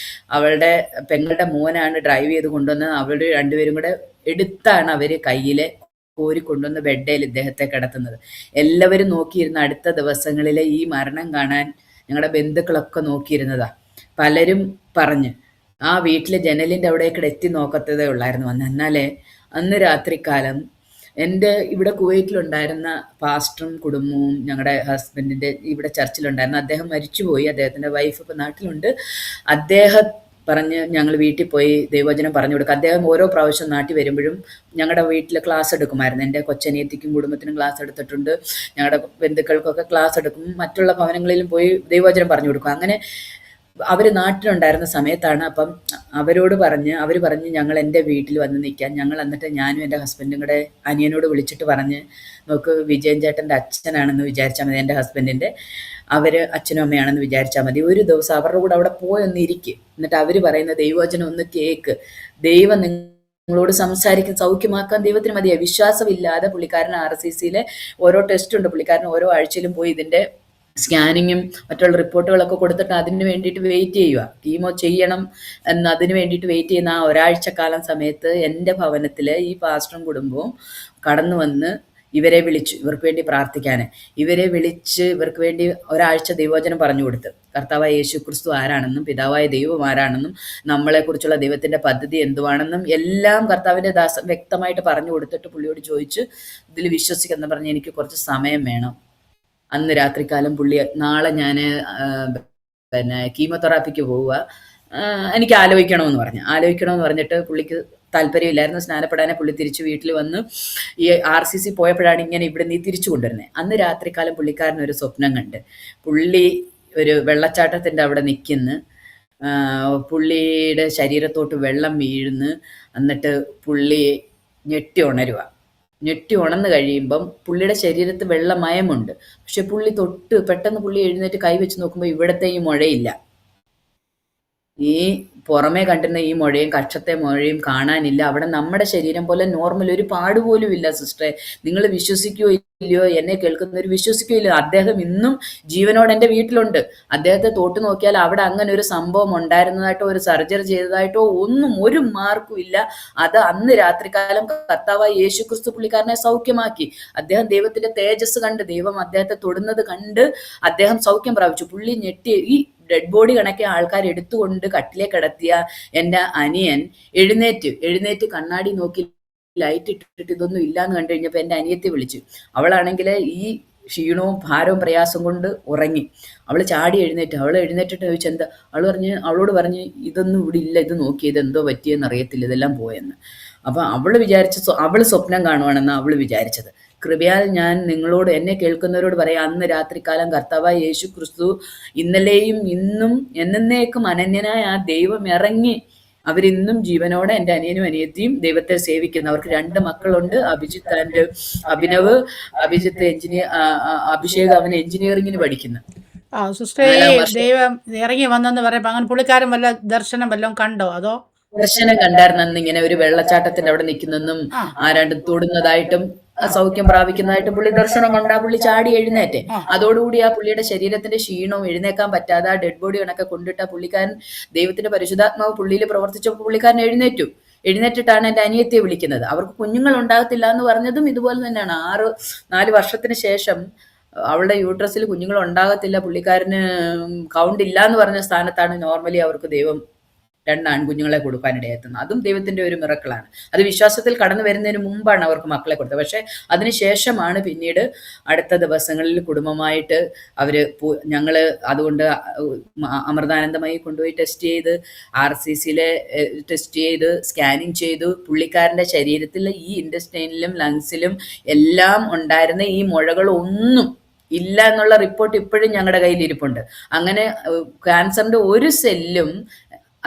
അവളുടെ പെങ്ങളുടെ മോനാണ് ഡ്രൈവ് ചെയ്ത് കൊണ്ടുവന്നത്. അവരുടെ രണ്ടുപേരും കൂടെ എടുത്താണ് അവർ കയ്യിലെ കോരിക്കൊണ്ടുവന്ന് ബെഡേൽ ഇദ്ദേഹത്തെ കിടത്തുന്നത്. എല്ലാവരും നോക്കിയിരുന്ന അടുത്ത ദിവസങ്ങളിലെ ഈ മരണം കാണാൻ ഞങ്ങളുടെ ബന്ധുക്കളൊക്കെ നോക്കിയിരുന്നതാ. പലരും പറഞ്ഞ് ആ വീട്ടിലെ ജനലിൻ്റെ അവിടേക്ക് എത്തി നോക്കത്തതേ ഉള്ളായിരുന്നു വന്ന്. എന്നാലേ അന്ന് രാത്രികാലം എൻ്റെ ഇവിടെ കുവൈറ്റിലുണ്ടായിരുന്ന പാസ്റ്ററും കുടുംബവും ഞങ്ങളുടെ ഹസ്ബൻഡിൻ്റെ ഇവിടെ ചർച്ചിലുണ്ടായിരുന്നു. അദ്ദേഹം മരിച്ചുപോയി. അദ്ദേഹത്തിൻ്റെ വൈഫ് ഇപ്പോൾ നാട്ടിലുണ്ട്. അദ്ദേഹം പറഞ്ഞ് ഞങ്ങൾ വീട്ടിൽ പോയി ദൈവവചനം പറഞ്ഞു കൊടുക്കുക. അദ്ദേഹം ഓരോ പ്രാവശ്യം നാട്ടിൽ വരുമ്പോഴും ഞങ്ങളുടെ വീട്ടിൽ ക്ലാസ് എടുക്കുമായിരുന്നു. എൻ്റെ കൊച്ചനിയത്തിക്കും കുടുംബത്തിനും ക്ലാസ് എടുത്തിട്ടുണ്ട്. ഞങ്ങളുടെ ബന്ധുക്കൾക്കൊക്കെ ക്ലാസ് എടുക്കും. മറ്റുള്ള ഭവനങ്ങളിലും പോയി ദൈവവചനം പറഞ്ഞു കൊടുക്കും. അങ്ങനെ അവർ നാട്ടിലുണ്ടായിരുന്ന സമയത്താണ്. അപ്പം അവർ പറഞ്ഞ് ഞങ്ങൾ എൻ്റെ വീട്ടിൽ വന്ന് നിൽക്കാൻ. ഞങ്ങൾ എന്നിട്ട് ഞാനും എൻ്റെ ഹസ്ബൻഡും കൂടെ അനിയനോട് വിളിച്ചിട്ട് പറഞ്ഞ്, നോക്ക് വിജയൻ ചേട്ടൻ്റെ അച്ഛനാണെന്ന് വിചാരിച്ചാൽ മതി, എൻ്റെ ഹസ്ബൻഡിൻ്റെ അവർ അച്ഛനും അമ്മയാണെന്ന് വിചാരിച്ചാൽ മതി. ഒരു ദിവസം അവരുടെ കൂടെ അവിടെ പോയൊന്ന് ഇരിക്കും. എന്നിട്ട് അവർ പറയുന്ന ദൈവവചനം ഒന്ന് കേൾക്ക്. ദൈവം നിങ്ങളോട് സംസാരിക്കും, സൗഖ്യമാക്കാൻ ദൈവത്തിന് മതിയായി. വിശ്വാസമില്ലാതെ പുള്ളിക്കാരൻ RCCയിലെ ഓരോ ടെസ്റ്റ് ഉണ്ട്. പുള്ളിക്കാരൻ ഓരോ ആഴ്ചയിലും പോയി ഇതിൻ്റെ സ്കാനിങ്ങും മറ്റുള്ള റിപ്പോർട്ടുകളൊക്കെ കൊടുത്തിട്ട് അതിന് വേണ്ടിയിട്ട് വെയിറ്റ് ചെയ്യുക. കീമോ ചെയ്യണം അതിന് വേണ്ടിയിട്ട് വെയിറ്റ് ചെയ്യുന്ന ആ ഒരാഴ്ചക്കാലം സമയത്ത് എൻ്റെ ഭവനത്തിൽ ഈ പാസ്റ്ററും കുടുംബവും കടന്നു വന്ന് ഇവരെ വിളിച്ചു, ഇവർക്ക് വേണ്ടി പ്രാർത്ഥിക്കാൻ. ഇവരെ വിളിച്ച് ഇവർക്ക് വേണ്ടി ഒരാഴ്ച ദൈവവചനം പറഞ്ഞു കൊടുത്ത്, കർത്താവായ യേശു ക്രിസ്തു ആരാണെന്നും പിതാവായ ദൈവം ആരാണെന്നും നമ്മളെക്കുറിച്ചുള്ള ദൈവത്തിൻ്റെ പദ്ധതി എന്തുവാണെന്നും എല്ലാം കർത്താവിൻ്റെ ദാസൻ വ്യക്തമായിട്ട് പറഞ്ഞു കൊടുത്തിട്ട് പുള്ളിയോട് ചോദിച്ച് ഇതിൽ വിശ്വസിക്കുന്ന പറഞ്ഞ് എനിക്ക് കുറച്ച് സമയം വേണം. അന്ന് രാത്രികാലം പുള്ളി, നാളെ ഞാൻ കീമോതെറാപ്പിക്ക് പോവുക, എനിക്ക് ആലോചിക്കണമെന്ന് പറഞ്ഞിട്ട് പുള്ളിക്ക് താല്പര്യമില്ലായിരുന്നു. സ്നാനപ്പെടാനെ പുള്ളി തിരിച്ച് വീട്ടിൽ വന്ന് ഈ RCC പോയപ്പോഴാണ് ഇങ്ങനെ ഇവിടെ നീ തിരിച്ചു കൊണ്ടുവരുന്നത്. അന്ന് രാത്രികാലം പുള്ളിക്കാരനൊരു സ്വപ്നം കണ്ട്. പുള്ളി ഒരു വെള്ളച്ചാട്ടത്തിൻ്റെ അവിടെ നിൽക്കുന്നു, പുള്ളിയുടെ ശരീരത്തോട്ട് വെള്ളം വീഴുന്നു. എന്നിട്ട് പുള്ളി ഞെട്ടി ഉണർന്നു കഴിയുമ്പം പുള്ളിയുടെ ശരീരത്ത് വെള്ളമയമുണ്ട്. പക്ഷെ പുള്ളി പെട്ടെന്ന് പുള്ളി എഴുന്നേറ്റ് കൈവച്ച് നോക്കുമ്പോൾ ഇവിടത്തെ ഈ മുഴയില്ല. ഈ പുറമേ കണ്ടിരുന്ന ഈ മുഴയും കക്ഷത്തെ മുഴയും കാണാനില്ല. അവിടെ നമ്മുടെ ശരീരം പോലെ നോർമൽ ഒരു പാടുപോലും ഇല്ല. സിസ്റ്ററെ, നിങ്ങൾ വിശ്വസിക്കുകയോ ഇല്ലയോ, എന്നെ കേൾക്കുന്നവർ വിശ്വസിക്കുകയോ ഇല്ലയോ, അദ്ദേഹം ഇന്നും ജീവനോടെ എൻ്റെ വീട്ടിലുണ്ട്. അദ്ദേഹത്തെ തൊട്ട് നോക്കിയാൽ അവിടെ അങ്ങനെ ഒരു സംഭവം ഉണ്ടായിരുന്നതായിട്ടോ ഒരു സർജറി ചെയ്തതായിട്ടോ ഒന്നും ഒരു മാർക്കും ഇല്ല. അത് അന്ന് രാത്രികാലം കർത്താവായ യേശു ക്രിസ്തു പുള്ളിക്കാരനെ സൗഖ്യമാക്കി. അദ്ദേഹം ദൈവത്തിന്റെ തേജസ് കണ്ട്, ദൈവം അദ്ദേഹത്തെ തൊടുന്നത് കണ്ട് അദ്ദേഹം സൗഖ്യം പ്രാപിച്ചു. പുള്ളി ഞെട്ടി. ഈ ഡെഡ് ബോഡി കണക്കെ ആൾക്കാർ എടുത്തുകൊണ്ട് കട്ടിലേ കിടത്തിയ എൻ്റെ അനിയൻ എഴുന്നേറ്റ് കണ്ണാടി നോക്കി ലൈറ്റ് ഇട്ടിട്ട് ഇതൊന്നും ഇല്ലാന്ന് കണ്ടു കഴിഞ്ഞപ്പോൾ എൻ്റെ അനിയത്തെ വിളിച്ചു. അവളാണെങ്കിൽ ഈ ക്ഷീണവും ഭാരവും പ്രയാസം കൊണ്ട് ഉറങ്ങി. അവൾ ചാടി എഴുന്നേറ്റിട്ട് ചോദിച്ചു എന്താ. അവളോട് പറഞ്ഞ് ഇതൊന്നും ഇവിടെ ഇല്ല, ഇത് നോക്കി, ഇതെന്തോ പറ്റിയെന്ന് അറിയത്തില്ല, ഇതെല്ലാം പോയെന്ന്. അപ്പം അവൾ സ്വപ്നം കാണുവാണെന്ന് അവൾ വിചാരിച്ചത്. കൃപയാൽ ഞാൻ നിങ്ങളോട്, എന്നെ കേൾക്കുന്നവരോട് പറയാം, അന്ന് രാത്രികാലം കർത്താവായ യേശു ക്രിസ്തു ഇന്നലെയും ഇന്നും എന്നേക്കും അനന്യനായ ആ ദൈവം ഇറങ്ങി അവരിന്നും ജീവനോടെ, എൻ്റെ അനിയനും അനിയത്തിയും ദൈവത്തെ സേവിക്കുന്നു. അവർക്ക് 2 മക്കളുണ്ട്, അഭിജിത്ത് ആൻഡ് അഭിനവ്. അഭിജിത്ത് അഭിഷേക് അവൻ എഞ്ചിനീയറിംഗിന് പഠിക്കുന്നു, സിസ്റ്റർ, ഈ 4-ാം വർഷം. ദൈവം ഇറങ്ങി വന്നെന്ന് പറയുമ്പോൾ അങ്ങനെ പുള്ളിക്കാരൻ വല്ല ദർശനം വല്ലതും കണ്ടോ? അതോ ദർശനം കണ്ടായിരുന്നു. അന്ന് ഇങ്ങനെ ഒരു വെള്ളച്ചാട്ടത്തിന്റെ അവിടെ നിൽക്കുന്നെന്നും ആ ആരാണ്ട് തൊടുന്നതായിട്ടും സൗഖ്യം പ്രാപിക്കുന്നതായിട്ടും പുള്ളി ദർശനം കണ്ടാ പുള്ളി ചാടി എഴുന്നേറ്റെ. ആ അതോടുകൂടി ആ പുള്ളിയുടെ ശരീരത്തിന്റെ ക്ഷീണവും എഴുന്നേക്കാൻ പറ്റാതെ ആ ഡെഡ് ബോഡി കണക്കെ കൊണ്ടിട്ട പുള്ളിക്കാരൻ, ദൈവത്തിന്റെ പരിശുദ്ധാത്മാവ് പുള്ളിയിൽ പ്രവർത്തിച്ചപ്പോൾ പുള്ളിക്കാരൻ എഴുന്നേറ്റു. എഴുന്നേറ്റിട്ടാണ് എൻ്റെ അനിയത്തിയെ വിളിക്കുന്നത്. അവർക്ക് കുഞ്ഞുങ്ങൾ ഉണ്ടാകത്തില്ല എന്ന് പറഞ്ഞതും ഇതുപോലെ തന്നെയാണ്. 4 വർഷത്തിന് ശേഷം അവളുടെ യൂട്രസിൽ കുഞ്ഞുങ്ങൾ ഉണ്ടാകത്തില്ല, പുള്ളിക്കാരന് കൗണ്ട് ഇല്ല എന്ന് പറഞ്ഞ സ്ഥാനത്താണ് നോർമലി അവർക്ക് ദൈവം 2 ആൺകുഞ്ഞുങ്ങളെ കൊടുക്കാനിടയെത്തുന്നത്. അതും ദൈവത്തിന്റെ ഒരു മിറക്കിളാണ്. അത് വിശ്വാസത്തിൽ കടന്നു വരുന്നതിന് മുമ്പാണ് അവർക്ക് മക്കളെ കൊടുത്തത്. പക്ഷെ അതിനുശേഷമാണ് പിന്നീട് അടുത്ത ദിവസങ്ങളിൽ കുടുംബമായിട്ട് അവര് ഞങ്ങള് അതുകൊണ്ട് അമൃതാനന്ദമായി കൊണ്ടുപോയി ടെസ്റ്റ് ചെയ്ത്, RCCയിലെ ടെസ്റ്റ് ചെയ്ത്, സ്കാനിങ് ചെയ്തു. പുള്ളിക്കാരന്റെ ശരീരത്തിൽ ഈ ഇൻറ്റസ്റ്റൈനിലും ലങ്സിലും എല്ലാം ഉണ്ടായിരുന്ന ഈ മുഴകളൊന്നും ഇല്ല എന്നുള്ള റിപ്പോർട്ട് ഇപ്പോഴും ഞങ്ങളുടെ കയ്യിൽ ഇരിപ്പുണ്ട്. അങ്ങനെ ക്യാൻസറിന്റെ ഒരു സെല്ലും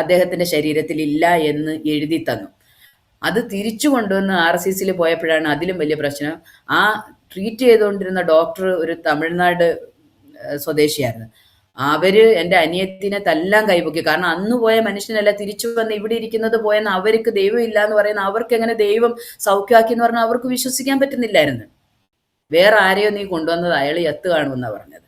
അദ്ദേഹത്തിന്റെ ശരീരത്തിൽ ഇല്ല എന്ന് എഴുതി തന്നു. അത് തിരിച്ചു കൊണ്ടുവന്ന് RCCയിൽ പോയപ്പോഴാണ് അതിലും വലിയ പ്രശ്നം. ആ ട്രീറ്റ് ചെയ്തുകൊണ്ടിരുന്ന ഡോക്ടർ ഒരു തമിഴ്നാട് സ്വദേശിയായിരുന്നു. അവര് എൻ്റെ അനിയത്തിനെ തല്ലാൻ കൈപൊക്കി. കാരണം അന്ന് പോയ മനുഷ്യനല്ല തിരിച്ചു വന്ന് ഇവിടെ ഇരിക്കുന്നത് പോയെന്ന്. അവർക്ക് ദൈവം ഇല്ല എന്ന് പറയുന്ന അവർക്ക് എങ്ങനെ ദൈവം സൗഖ്യമാക്കി എന്ന് പറഞ്ഞാൽ അവർക്ക് വിശ്വസിക്കാൻ പറ്റുന്നില്ലായിരുന്നു. വേറെ ആരെയോ നീ കൊണ്ടുവന്നത്, അയാൾ എത്ത് കാണുമെന്നാണ് പറഞ്ഞത്.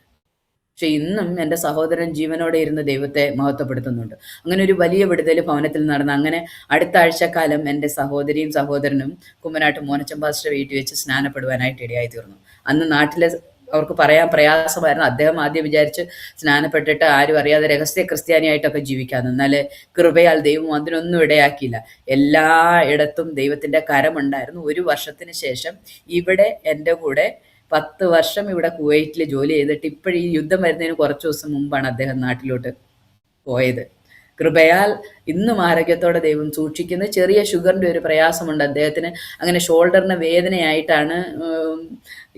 പക്ഷെ ഇന്നും എൻ്റെ സഹോദരൻ ജീവനോടെ ഇരുന്ന് ദൈവത്തെ മഹത്വപ്പെടുത്തുന്നുണ്ട്. അങ്ങനെ ഒരു വലിയ വിടുതൽ ഭവനത്തിൽ നടന്നു. അങ്ങനെ അടുത്ത ആഴ്ചക്കാലം എൻ്റെ സഹോദരിയും സഹോദരനും കുമ്മനാട്ട് മോനച്ചൻ പാസ്റ്റർ വീട്ടിൽ വെച്ച് സ്നാനപ്പെടുവാനായിട്ട് ഇടയായി തീർന്നു. അന്ന് നാട്ടിലെ അവർക്ക് പറയാൻ പ്രയാസമായിരുന്നു. അദ്ദേഹം ആദ്യം വിചാരിച്ച് സ്നാനപ്പെട്ടിട്ട് ആരും അറിയാതെ രഹസ്യ ക്രിസ്ത്യാനിയായിട്ടൊക്കെ ജീവിക്കാമെന്ന്. എന്നാൽ കൃപയാൽ ദൈവം അതിനൊന്നും ഇടയാക്കിയില്ല. എല്ലായിടത്തും ദൈവത്തിൻ്റെ കരമുണ്ടായിരുന്നു. 1 വർഷത്തിന് ശേഷം ഇവിടെ എൻ്റെ കൂടെ 10 വർഷം ഇവിടെ കുവൈറ്റിൽ ജോലി ചെയ്തിട്ട് ഇപ്പോഴും ഈ യുദ്ധം വരുന്നതിന് കുറച്ച് ദിവസം മുമ്പാണ് അദ്ദേഹം നാട്ടിലോട്ട് പോയത്. കൃപയാൽ ഇന്നും ആരോഗ്യത്തോടെ ദൈവം സൂക്ഷിക്കുന്നു. ചെറിയ ഷുഗറിൻ്റെ ഒരു പ്രയാസമുണ്ട് അദ്ദേഹത്തിന്. അങ്ങനെ ഷോൾഡറിന് വേദനയായിട്ടാണ്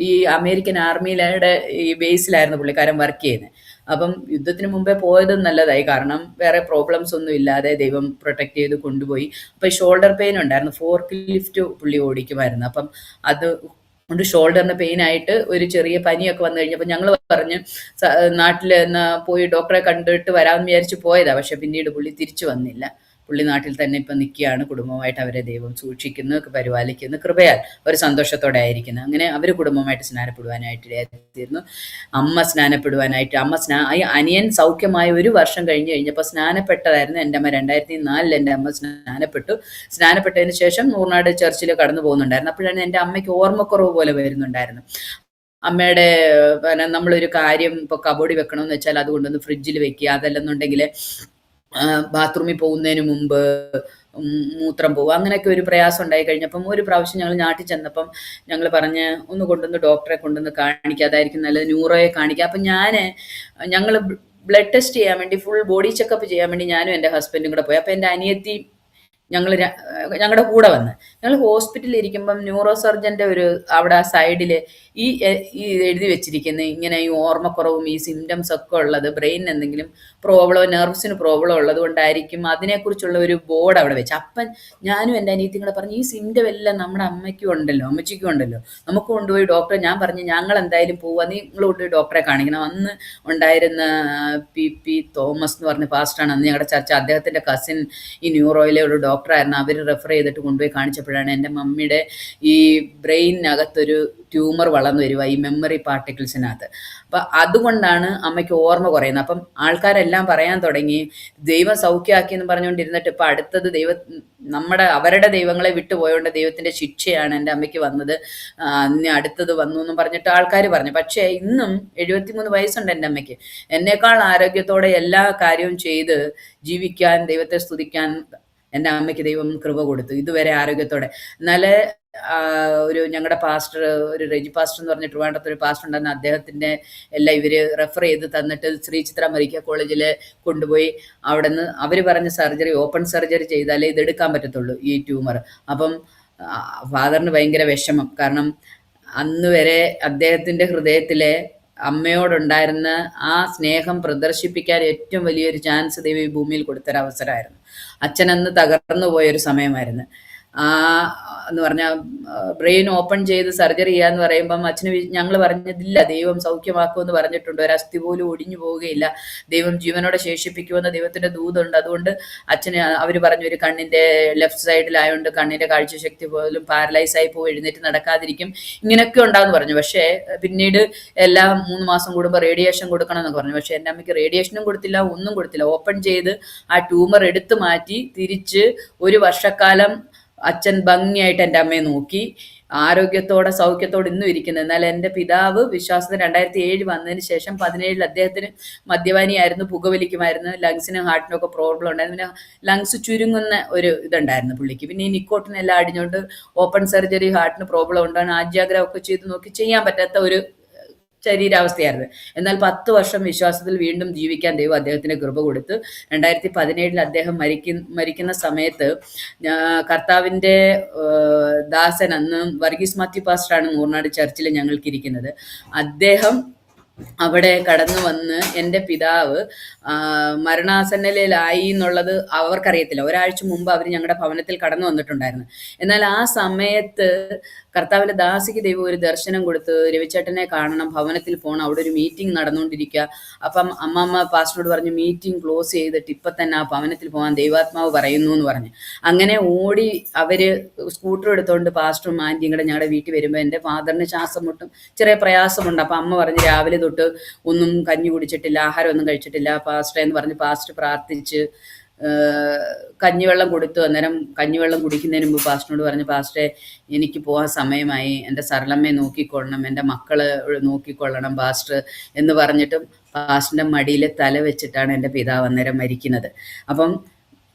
ഈ അമേരിക്കൻ ആർമിയിലെ ഈ ബേസിലായിരുന്നു പുള്ളിക്കാരൻ വർക്ക് ചെയ്യുന്നത്. അപ്പം യുദ്ധത്തിന് മുമ്പേ പോയത് നല്ലതായി, കാരണം വേറെ പ്രോബ്ലംസ് ഒന്നും ഇല്ലാതെ ദൈവം പ്രൊട്ടക്ട് ചെയ്ത് കൊണ്ടുപോയി. അപ്പം ഷോൾഡർ പെയിൻ ഉണ്ടായിരുന്നു. ഫോർക്ക് ലിഫ്റ്റ് പുള്ളി ഓടിക്കുമായിരുന്നു. അപ്പം അത് കൊണ്ട് ഷോൾഡറിന് പെയിൻ ആയിട്ട് ഒരു ചെറിയ പനിയൊക്കെ വന്നു കഴിഞ്ഞപ്പോൾ ഞങ്ങൾ പറഞ്ഞ് നാട്ടിൽ പോയി ഡോക്ടറെ കണ്ടിട്ട് വരാമെന്ന് വിചാരിച്ച് പോയതാണ്. പക്ഷെ പിന്നീട് പുള്ളി തിരിച്ചു വന്നില്ല. പുള്ളി നാട്ടിൽ തന്നെ ഇപ്പം നിൽക്കുകയാണ്. കുടുംബമായിട്ട് അവരെ ദൈവം സൂക്ഷിക്കുന്നു, പരിപാലിക്കുന്നു. കൃപയാൽ അവർ സന്തോഷത്തോടെ ആയിരിക്കുന്നു. അങ്ങനെ അവർ കുടുംബമായിട്ട് സ്നാനപ്പെടുവാനായിട്ട് ഇടയായിരുന്നു. അമ്മ സ്നാനപ്പെടുവാനായിട്ട് അനിയൻ സൗഖ്യമായ 1 വർഷം കഴിഞ്ഞപ്പോൾ സ്നാനപ്പെട്ടതായിരുന്നു എൻ്റെ അമ്മ. 2004 എൻ്റെ അമ്മ സ്നാനപ്പെട്ടതിന് ശേഷം നൂർനാട് ചർച്ചിൽ കടന്നു പോകുന്നുണ്ടായിരുന്നു. അപ്പോഴാണ് എൻ്റെ അമ്മയ്ക്ക് ഓർമ്മക്കുറവ് പോലെ വരുന്നുണ്ടായിരുന്നു. അമ്മയുടെ നമ്മളൊരു കാര്യം ഇപ്പോൾ കബോർഡിൽ വെക്കണമെന്ന് വെച്ചാൽ അതുകൊണ്ടൊന്ന് ഫ്രിഡ്ജിൽ വെക്കുക, അതല്ലെന്നുണ്ടെങ്കിൽ ബാത്റൂമിൽ പോകുന്നതിന് മുമ്പ് മൂത്രം പോകുക, അങ്ങനെയൊക്കെ ഒരു പ്രയാസം ഉണ്ടായി കഴിഞ്ഞപ്പം ഒരു പ്രാവശ്യം ഞങ്ങൾ നാട്ടിൽ ചെന്നപ്പം ഞങ്ങൾ പറഞ്ഞ് ഒന്ന് കൊണ്ടുവന്ന് ഡോക്ടറെ കൊണ്ടുവന്ന് കാണിക്കുക, അതായിരിക്കും നല്ലത്, ന്യൂറോയെ കാണിക്കുക. അപ്പം ഞങ്ങൾ ബ്ലഡ് ടെസ്റ്റ് ചെയ്യാൻ വേണ്ടി, ഫുൾ ബോഡി ചെക്കപ്പ് ചെയ്യാൻ വേണ്ടി ഞാനും എൻ്റെ ഹസ്ബൻഡും കൂടെ പോയി. അപ്പോൾ എൻ്റെ അനിയത്തി ഞങ്ങളുടെ കൂടെ വന്ന് ഞങ്ങൾ ഹോസ്പിറ്റലിൽ ഇരിക്കുമ്പം ന്യൂറോ സർജൻ്റെ അവിടെ ആ സൈഡിൽ ഈ എഴുതി വെച്ചിരിക്കുന്നത് ഇങ്ങനെ ഈ ഓർമ്മക്കുറവും ഈ സിംറ്റംസ് ഒക്കെ ഉള്ളത് ബ്രെയിനിന് എന്തെങ്കിലും പ്രോബ്ലമോ നെർവ്സിന് പ്രോബ്ലം ഉള്ളത് കൊണ്ടായിരിക്കും, അതിനെക്കുറിച്ചുള്ള ഒരു ബോർഡ് അവിടെ വെച്ച്. അപ്പം ഞാനും എൻ്റെ അനിയത്തിയും കൂടെ പറഞ്ഞു, ഈ സിംറ്റം എല്ലാം നമ്മുടെ അമ്മയ്ക്കും ഉണ്ടല്ലോ, നമുക്ക് കൊണ്ടുപോയി ഡോക്ടറെ, ഞാൻ പറഞ്ഞു ഞങ്ങൾ എന്തായാലും പോവാ, നിങ്ങൾ കൊണ്ടുപോയി ഡോക്ടറെ കാണിക്കണം. അന്ന് ഉണ്ടായിരുന്ന പി തോമസ് എന്ന് പറഞ്ഞ പാസ്റ്ററാണ് അന്ന് ഞങ്ങളുടെ ചർച്ച. അദ്ദേഹത്തിൻ്റെ കസിൻ ഈ ന്യൂറോയിലെ ഒരു ഡോക്ടറായിരുന്നു. അവർ റെഫർ ചെയ്തിട്ട് കൊണ്ടുപോയി കാണിച്ചപ്പോഴാണ് എൻ്റെ മമ്മിയുടെ ഈ ബ്രെയിനകത്തൊരു ട്യൂമർ വളർന്നു വരിക, ഈ മെമ്മറി പാർട്ടിക്കിൾസിനകത്ത്. അപ്പം അതുകൊണ്ടാണ് അമ്മയ്ക്ക് ഓർമ്മ കുറയുന്നത്. അപ്പം ആൾക്കാരെല്ലാം പറയാൻ തുടങ്ങി ദൈവം സൗഖ്യമാക്കിയെന്ന് പറഞ്ഞുകൊണ്ടിരുന്നിട്ട് ഇപ്പം അടുത്തത് അവരുടെ ദൈവങ്ങളെ വിട്ടുപോയോണ്ട് ദൈവത്തിൻ്റെ ശിക്ഷയാണ് എൻ്റെ അമ്മയ്ക്ക് വന്നത്, അടുത്തത് വന്നു എന്നും പറഞ്ഞിട്ട് ആൾക്കാർ പറഞ്ഞു. പക്ഷേ ഇന്നും 73 വയസ്സുണ്ട് എൻ്റെ അമ്മയ്ക്ക്. എന്നേക്കാൾ ആരോഗ്യത്തോടെ എല്ലാ കാര്യവും ചെയ്ത് ജീവിക്കാൻ, ദൈവത്തെ സ്തുതിക്കാൻ എൻ്റെ അമ്മയ്ക്ക് ദൈവം കൃപ കൊടുത്തു, ഇതുവരെ ആരോഗ്യത്തോടെ. എന്നാല് ഞങ്ങളുടെ പാസ്റ്റർ, ഒരു റെജി പാസ്റ്റർ എന്ന് പറഞ്ഞ ട്രിവാൻഡ്രത്ത് ഒരു പാസ്റ്റർ ഉണ്ടായിരുന്നു, അദ്ദേഹത്തിൻ്റെ എല്ലാം ഇവർ റെഫർ ചെയ്ത് തന്നിട്ട് ശ്രീ ചിത്ര മെഡിക്കൽ കോളേജിൽ കൊണ്ടുപോയി. അവിടെ നിന്ന് അവർ പറഞ്ഞ സർജറി, ഓപ്പൺ സർജറി ചെയ്താലേ ഇതെടുക്കാൻ പറ്റത്തുള്ളൂ ഈ ട്യൂമർ. അപ്പം ഫാദറിന് ഭയങ്കര വിഷമം, കാരണം അന്ന് വരെ അദ്ദേഹത്തിൻ്റെ ഹൃദയത്തിലെ അമ്മയോടുണ്ടായിരുന്ന ആ സ്നേഹം പ്രദർശിപ്പിക്കാൻ ഏറ്റവും വലിയൊരു ചാൻസ് ദൈവം ഈ ഭൂമിയിൽ കൊടുത്തൊരവസരമായിരുന്നു. അച്ഛനന്ന് തകർന്നു പോയൊരു സമയമായിരുന്നു. ആ എന്ന് പറഞ്ഞാൽ ബ്രെയിൻ ഓപ്പൺ ചെയ്ത് സർജറി ചെയ്യാന്ന് പറയുമ്പം അച്ഛന് ഞങ്ങൾ പറഞ്ഞതില്ല, ദൈവം സൗഖ്യമാക്കുമെന്ന് പറഞ്ഞിട്ടുണ്ട്, ഒരു അസ്ഥി പോലും ഒടിഞ്ഞു പോവുകയില്ല, ദൈവം ജീവനോടെ ശേഷിപ്പിക്കുമെന്ന് ദൈവത്തിന്റെ ദൂതുണ്ട്. അതുകൊണ്ട് അച്ഛന് അവർ പറഞ്ഞു ഒരു കണ്ണിന്റെ ലെഫ്റ്റ് സൈഡിലായതുകൊണ്ട് കണ്ണിന്റെ കാഴ്ചശക്തി പോലും പാരലൈസ് ആയി പോകും, എഴുന്നേറ്റ് നടക്കാതിരിക്കും, ഇങ്ങനെയൊക്കെ ഉണ്ടാകുമെന്ന് പറഞ്ഞു. പക്ഷേ പിന്നീട് എല്ലാ 3 മാസം കൂടുമ്പോൾ റേഡിയേഷൻ കൊടുക്കണം എന്നൊക്കെ പറഞ്ഞു. പക്ഷേ എൻ്റെ അമ്മയ്ക്ക് റേഡിയേഷനും കൊടുത്തില്ല, ഒന്നും കൊടുത്തില്ല. ഓപ്പൺ ചെയ്ത് ആ ട്യൂമർ എടുത്തു മാറ്റി തിരിച്ച് 1 വർഷക്കാലം അച്ഛൻ ഭംഗിയായിട്ട് എൻ്റെ അമ്മയെ നോക്കി, ആരോഗ്യത്തോടെ സൗഖ്യത്തോടെ ഇന്നും ഇരിക്കുന്നത്. എന്നാൽ എൻ്റെ പിതാവ് വിശ്വാസത്തിന് 2007 വന്നതിന് ശേഷം 17 അദ്ദേഹത്തിന് മദ്യപാനിയായിരുന്നു, പുകവലിക്കുമായിരുന്നു, ലങ്സിനും ഹാർട്ടിനും ഒക്കെ പ്രോബ്ലം ഉണ്ടായിരുന്നു. പിന്നെ ലങ്സ് ചുരുങ്ങുന്ന ഒരു ഇതുണ്ടായിരുന്നു പുള്ളിക്ക്. പിന്നെ ഈ നിക്കോട്ടിനെല്ലാം അടിഞ്ഞുകൊണ്ട് ഓപ്പൺ സർജറി, ഹാർട്ടിന് പ്രോബ്ലം ഉണ്ടാണ്, ആജ്യാഗ്രഹം ഒക്കെ ചെയ്ത് നോക്കി ചെയ്യാൻ പറ്റാത്ത ഒരു ശരീരാവസ്ഥയായിരുന്നു. എന്നാൽ 10 വർഷം വിശ്വാസത്തിൽ വീണ്ടും ജീവിക്കാൻ ദൈവം അദ്ദേഹത്തിന് കൃപ കൊടുത്ത് 2017 അദ്ദേഹം മരിക്കുന്ന സമയത്ത് കർത്താവിൻ്റെ ദാസൻ, അന്ന് വർഗീസ് മാത്യു പാസ്റ്ററാണ് നൂർനാട് ചർച്ചിൽ ഞങ്ങൾക്കിരിക്കുന്നത്, അദ്ദേഹം അവിടെ കടന്നു വന്ന് എൻ്റെ പിതാവ് മരണാസന്നതയിലായി എന്നുള്ളത് അവർക്കറിയത്തില്ല. ഒരാഴ്ച മുമ്പ് അവർ ഞങ്ങളുടെ ഭവനത്തിൽ കടന്നു വന്നിട്ടുണ്ടായിരുന്നു. എന്നാൽ ആ സമയത്ത് കർത്താവിൻ്റെ ദാസിക്ക് ദൈവം ഒരു ദർശനം കൊടുത്ത്, രവിച്ചേട്ടനെ കാണണം, ഭവനത്തിൽ പോകണം, അവിടെ ഒരു മീറ്റിംഗ് നടന്നുകൊണ്ടിരിക്കുക. അപ്പം അമ്മമ്മ പാസ്റ്ററോട് പറഞ്ഞു മീറ്റിംഗ് ക്ലോസ് ചെയ്തിട്ട് ഇപ്പം തന്നെ ആ ഭവനത്തിൽ പോകാൻ ദൈവാത്മാവ് പറയുന്നു എന്ന് പറഞ്ഞു. അങ്ങനെ ഓടി അവർ സ്കൂട്ടർ എടുത്തുകൊണ്ട് പാസ്റ്ററും ആൻറ്റിയും കൂടെ ഞങ്ങളുടെ വീട്ടിൽ വരുമ്പോൾ എൻ്റെ ഫാദറിന് ശ്വാസം മുട്ടും ചെറിയ പ്രയാസമുണ്ട്. അപ്പം അമ്മ പറഞ്ഞ് രാവിലെ തൊട്ട് ഒന്നും കഞ്ഞി കുടിച്ചിട്ടില്ല, ആഹാരം ഒന്നും കഴിച്ചിട്ടില്ല പാസ്റ്റർ എന്ന് പറഞ്ഞ് പാസ്റ്റർ പ്രാർത്ഥിച്ച് കഞ്ഞിവെള്ളം കൊടുത്തു. അന്നേരം കഞ്ഞിവെള്ളം കുടിക്കുന്നതിന് മുമ്പ് പാസ്റ്ററിനോട് പറഞ്ഞു, പാസ്റ്ററെ എനിക്ക് പോകാൻ സമയമായി, എൻ്റെ സരളമ്മയെ നോക്കിക്കൊള്ളണം, എൻ്റെ മക്കളെ നോക്കിക്കൊള്ളണം പാസ്റ്റർ എന്ന് പറഞ്ഞിട്ടും പാസ്റ്ററിൻ്റെ മടിയിൽ തല വെച്ചിട്ടാണ് എൻ്റെ പിതാവ് അന്നേരം മരിക്കുന്നത്. അപ്പം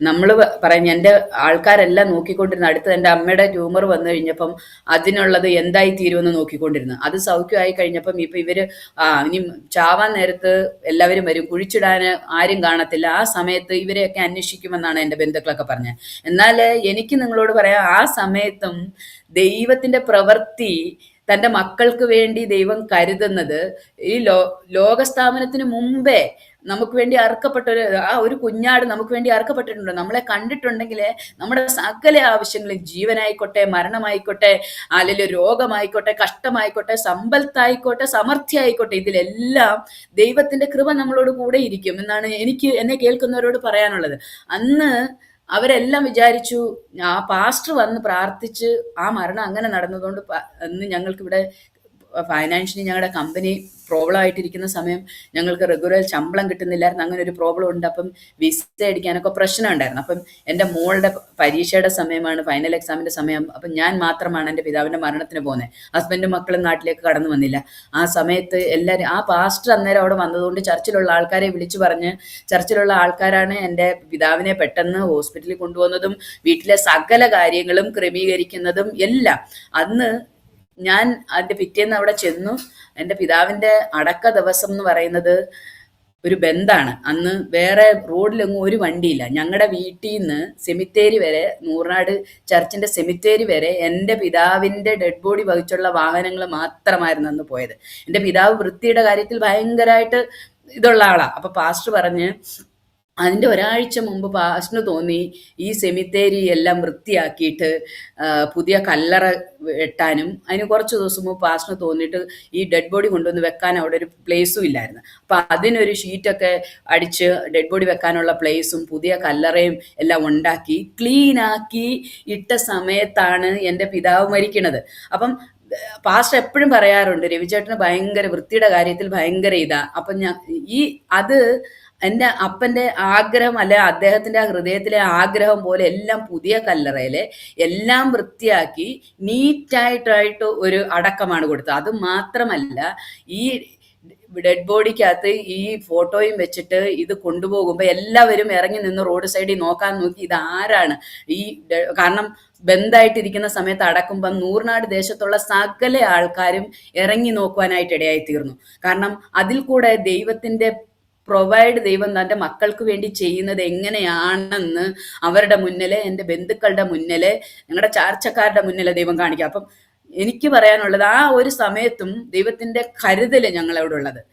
നമ്മൾ പറയുന്ന എൻ്റെ ആൾക്കാരെല്ലാം നോക്കിക്കൊണ്ടിരുന്നു. അടുത്ത് എൻ്റെ അമ്മയുടെ ട്യൂമർ വന്നു കഴിഞ്ഞപ്പം അതിനുള്ളത് എന്തായി തീരുമെന്ന് നോക്കിക്കൊണ്ടിരുന്നു. അത് സൗഖ്യമായി കഴിഞ്ഞപ്പം ഇപ്പം ഇവർ ഇനി ചാവാൻ നേരത്ത് എല്ലാവരും വരും, കുഴിച്ചിടാൻ ആരും കാണത്തില്ല, ആ സമയത്ത് ഇവരെയൊക്കെ അന്വേഷിക്കുമെന്നാണ് എൻ്റെ ബന്ധുക്കളൊക്കെ പറഞ്ഞത്. എന്നാൽ എനിക്ക് നിങ്ങളോട് പറയാം, ആ സമയത്തും ദൈവത്തിൻ്റെ പ്രവൃത്തി തൻ്റെ മക്കൾക്ക് വേണ്ടി ദൈവം കരുതുന്നത് ഈ ലോകസ്ഥാപനത്തിന് മുമ്പേ നമുക്ക് വേണ്ടി അറുക്കപ്പെട്ട ഒരു കുഞ്ഞാട് നമുക്ക് വേണ്ടി അറുക്കപ്പെട്ടിട്ടുണ്ട്. നമ്മളെ കണ്ടിട്ടുണ്ടെങ്കിൽ നമ്മുടെ സകല ആവശ്യങ്ങളും, ജീവനായിക്കോട്ടെ, മരണമായിക്കോട്ടെ, അല്ലെങ്കിൽ രോഗമായിക്കോട്ടെ, കഷ്ടമായിക്കോട്ടെ, സമ്പത്തായിക്കോട്ടെ, സമൃദ്ധിയായിക്കോട്ടെ, ഇതിലെല്ലാം ദൈവത്തിന്റെ കൃപ നമ്മളോട് കൂടെ ഇരിക്കും എന്നാണ് എനിക്ക് എന്നെ കേൾക്കുന്നവരോട് പറയാനുള്ളത്. അന്ന് അവരെല്ലാം വിചാരിച്ചു ആ പാസ്റ്റർ വന്ന് പ്രാർത്ഥിച്ച് ആ മരണം അങ്ങനെ നടന്നതുകൊണ്ട് അന്ന് ഞങ്ങൾക്കിവിടെ ഫൈനാൻഷ്യലി ഞങ്ങളുടെ കമ്പനി പ്രോബ്ലം ആയിട്ടിരിക്കുന്ന സമയം ഞങ്ങൾക്ക് റെഗുലർ ശമ്പളം കിട്ടുന്നില്ലായിരുന്നു. അങ്ങനെ ഒരു പ്രോബ്ലം ഉണ്ട്. അപ്പം വിസ അടിക്കാനൊക്കെ പ്രശ്നം ഉണ്ടായിരുന്നു. അപ്പം എൻ്റെ മോളുടെ പരീക്ഷയുടെ സമയമാണ്, ഫൈനൽ എക്സാമിൻ്റെ സമയം. അപ്പം ഞാൻ മാത്രമാണ് എൻ്റെ പിതാവിൻ്റെ മരണത്തിന് പോകുന്നത്. ഹസ്ബൻഡും മക്കളും നാട്ടിലേക്ക് കടന്നു വന്നില്ല. ആ സമയത്ത് എല്ലാവരും, ആ പാസ്റ്റർ അന്നേരം അവിടെ വന്നതുകൊണ്ട് ചർച്ചിലുള്ള ആൾക്കാരെ വിളിച്ചു പറഞ്ഞ്, ചർച്ചിലുള്ള ആൾക്കാരാണ് എൻ്റെ പിതാവിനെ പെട്ടെന്ന് ഹോസ്പിറ്റലിൽ കൊണ്ടുപോകുന്നതും വീട്ടിലെ സകല കാര്യങ്ങളും ക്രമീകരിക്കുന്നതും എല്ലാം. അന്ന് ഞാൻ അതിൻ്റെ പിറ്റേന്ന് അവിടെ ചെന്നു. എൻ്റെ പിതാവിൻ്റെ അടക്ക ദിവസം എന്ന് പറയുന്നത് ഒരു ബന്ധാണ്. അന്ന് വേറെ റോഡിലൊന്നും ഒരു വണ്ടിയില്ല. ഞങ്ങളുടെ വീട്ടിൽ നിന്ന് സെമിത്തേരി വരെ, നൂർനാട് ചർച്ചിൻ്റെ സെമിത്തേരി വരെ എൻ്റെ പിതാവിൻ്റെ ഡെഡ് ബോഡി വഹിച്ചുള്ള വാഹനങ്ങൾ മാത്രമായിരുന്നു അന്ന് പോയത്. എൻ്റെ പിതാവ് വൃത്തിയുടെ കാര്യത്തിൽ ഭയങ്കരമായിട്ട് ഇതുള്ള ആളാണ്. അപ്പോൾ പാസ്റ്റർ പറഞ്ഞ്, അതിൻ്റെ ഒരാഴ്ച മുമ്പ് പാസ്റ്ററിന് തോന്നി ഈ സെമിത്തേരി എല്ലാം വൃത്തിയാക്കിയിട്ട് പുതിയ കല്ലറ വെട്ടാനും, അതിന് കുറച്ച് ദിവസം മുമ്പ് പാസ്റ്ററിന് തോന്നിയിട്ട് ഈ ഡെഡ് ബോഡി കൊണ്ടുവന്ന് വെക്കാൻ അവിടെ ഒരു പ്ലേസും ഇല്ലായിരുന്നു. അപ്പം അതിനൊരു ഷീറ്റൊക്കെ അടിച്ച് ഡെഡ് ബോഡി വെക്കാനുള്ള പ്ലേസും പുതിയ കല്ലറയും എല്ലാം ഉണ്ടാക്കി ക്ലീനാക്കി ഇട്ട സമയത്താണ് എൻ്റെ പിതാവ് മരിക്കണത്. അപ്പം പാസ്റ്റർ എപ്പോഴും പറയാറുണ്ട്, രവിചേട്ടന് ഭയങ്കര വൃത്തിയുടെ കാര്യത്തിൽ ഭയങ്കര ഇതാ. അപ്പം അത് എൻ്റെ അപ്പൻ്റെ ആഗ്രഹം, അല്ലെ അദ്ദേഹത്തിൻ്റെ ആ ഹൃദയത്തിലെ ആഗ്രഹം പോലെ എല്ലാം പുതിയ കല്ലറയിലെ എല്ലാം വൃത്തിയാക്കി നീറ്റായിട്ട് ഒരു അടക്കമാണ് കൊടുത്തത്. അത് മാത്രമല്ല, ഈ ഡെഡ് ബോഡിക്കകത്ത് ഈ ഫോട്ടോയും വെച്ചിട്ട് ഇത് കൊണ്ടുപോകുമ്പോൾ എല്ലാവരും ഇറങ്ങി നിന്ന് റോഡ് സൈഡിൽ നോക്കാൻ നോക്കി ഇത് ആരാണ് ഈ, കാരണം ബന്ധായിട്ടിരിക്കുന്ന സമയത്ത് അടക്കുമ്പം നൂർനാട് ദേശത്തുള്ള സകല ആൾക്കാരും ഇറങ്ങി നോക്കുവാനായിട്ട് ഇടയായി തീർന്നു. കാരണം അതിൽ കൂടെ ദൈവത്തിൻ്റെ ദൈവം തൻ്റെ മക്കൾക്ക് വേണ്ടി ചെയ്യുന്നത് എങ്ങനെയാണെന്ന് അവരുടെ മുന്നിലെ, എൻ്റെ ബന്ധുക്കളുടെ മുന്നിലെ, ഞങ്ങളുടെ ചാർച്ചക്കാരുടെ മുന്നിലെ ദൈവം കാണിക്കുക. അപ്പം എനിക്ക് പറയാനുള്ളത് ആ ഒരു സമയത്തും ദൈവത്തിന്റെ കരുതല് ഞങ്ങളോടുള്ളത്.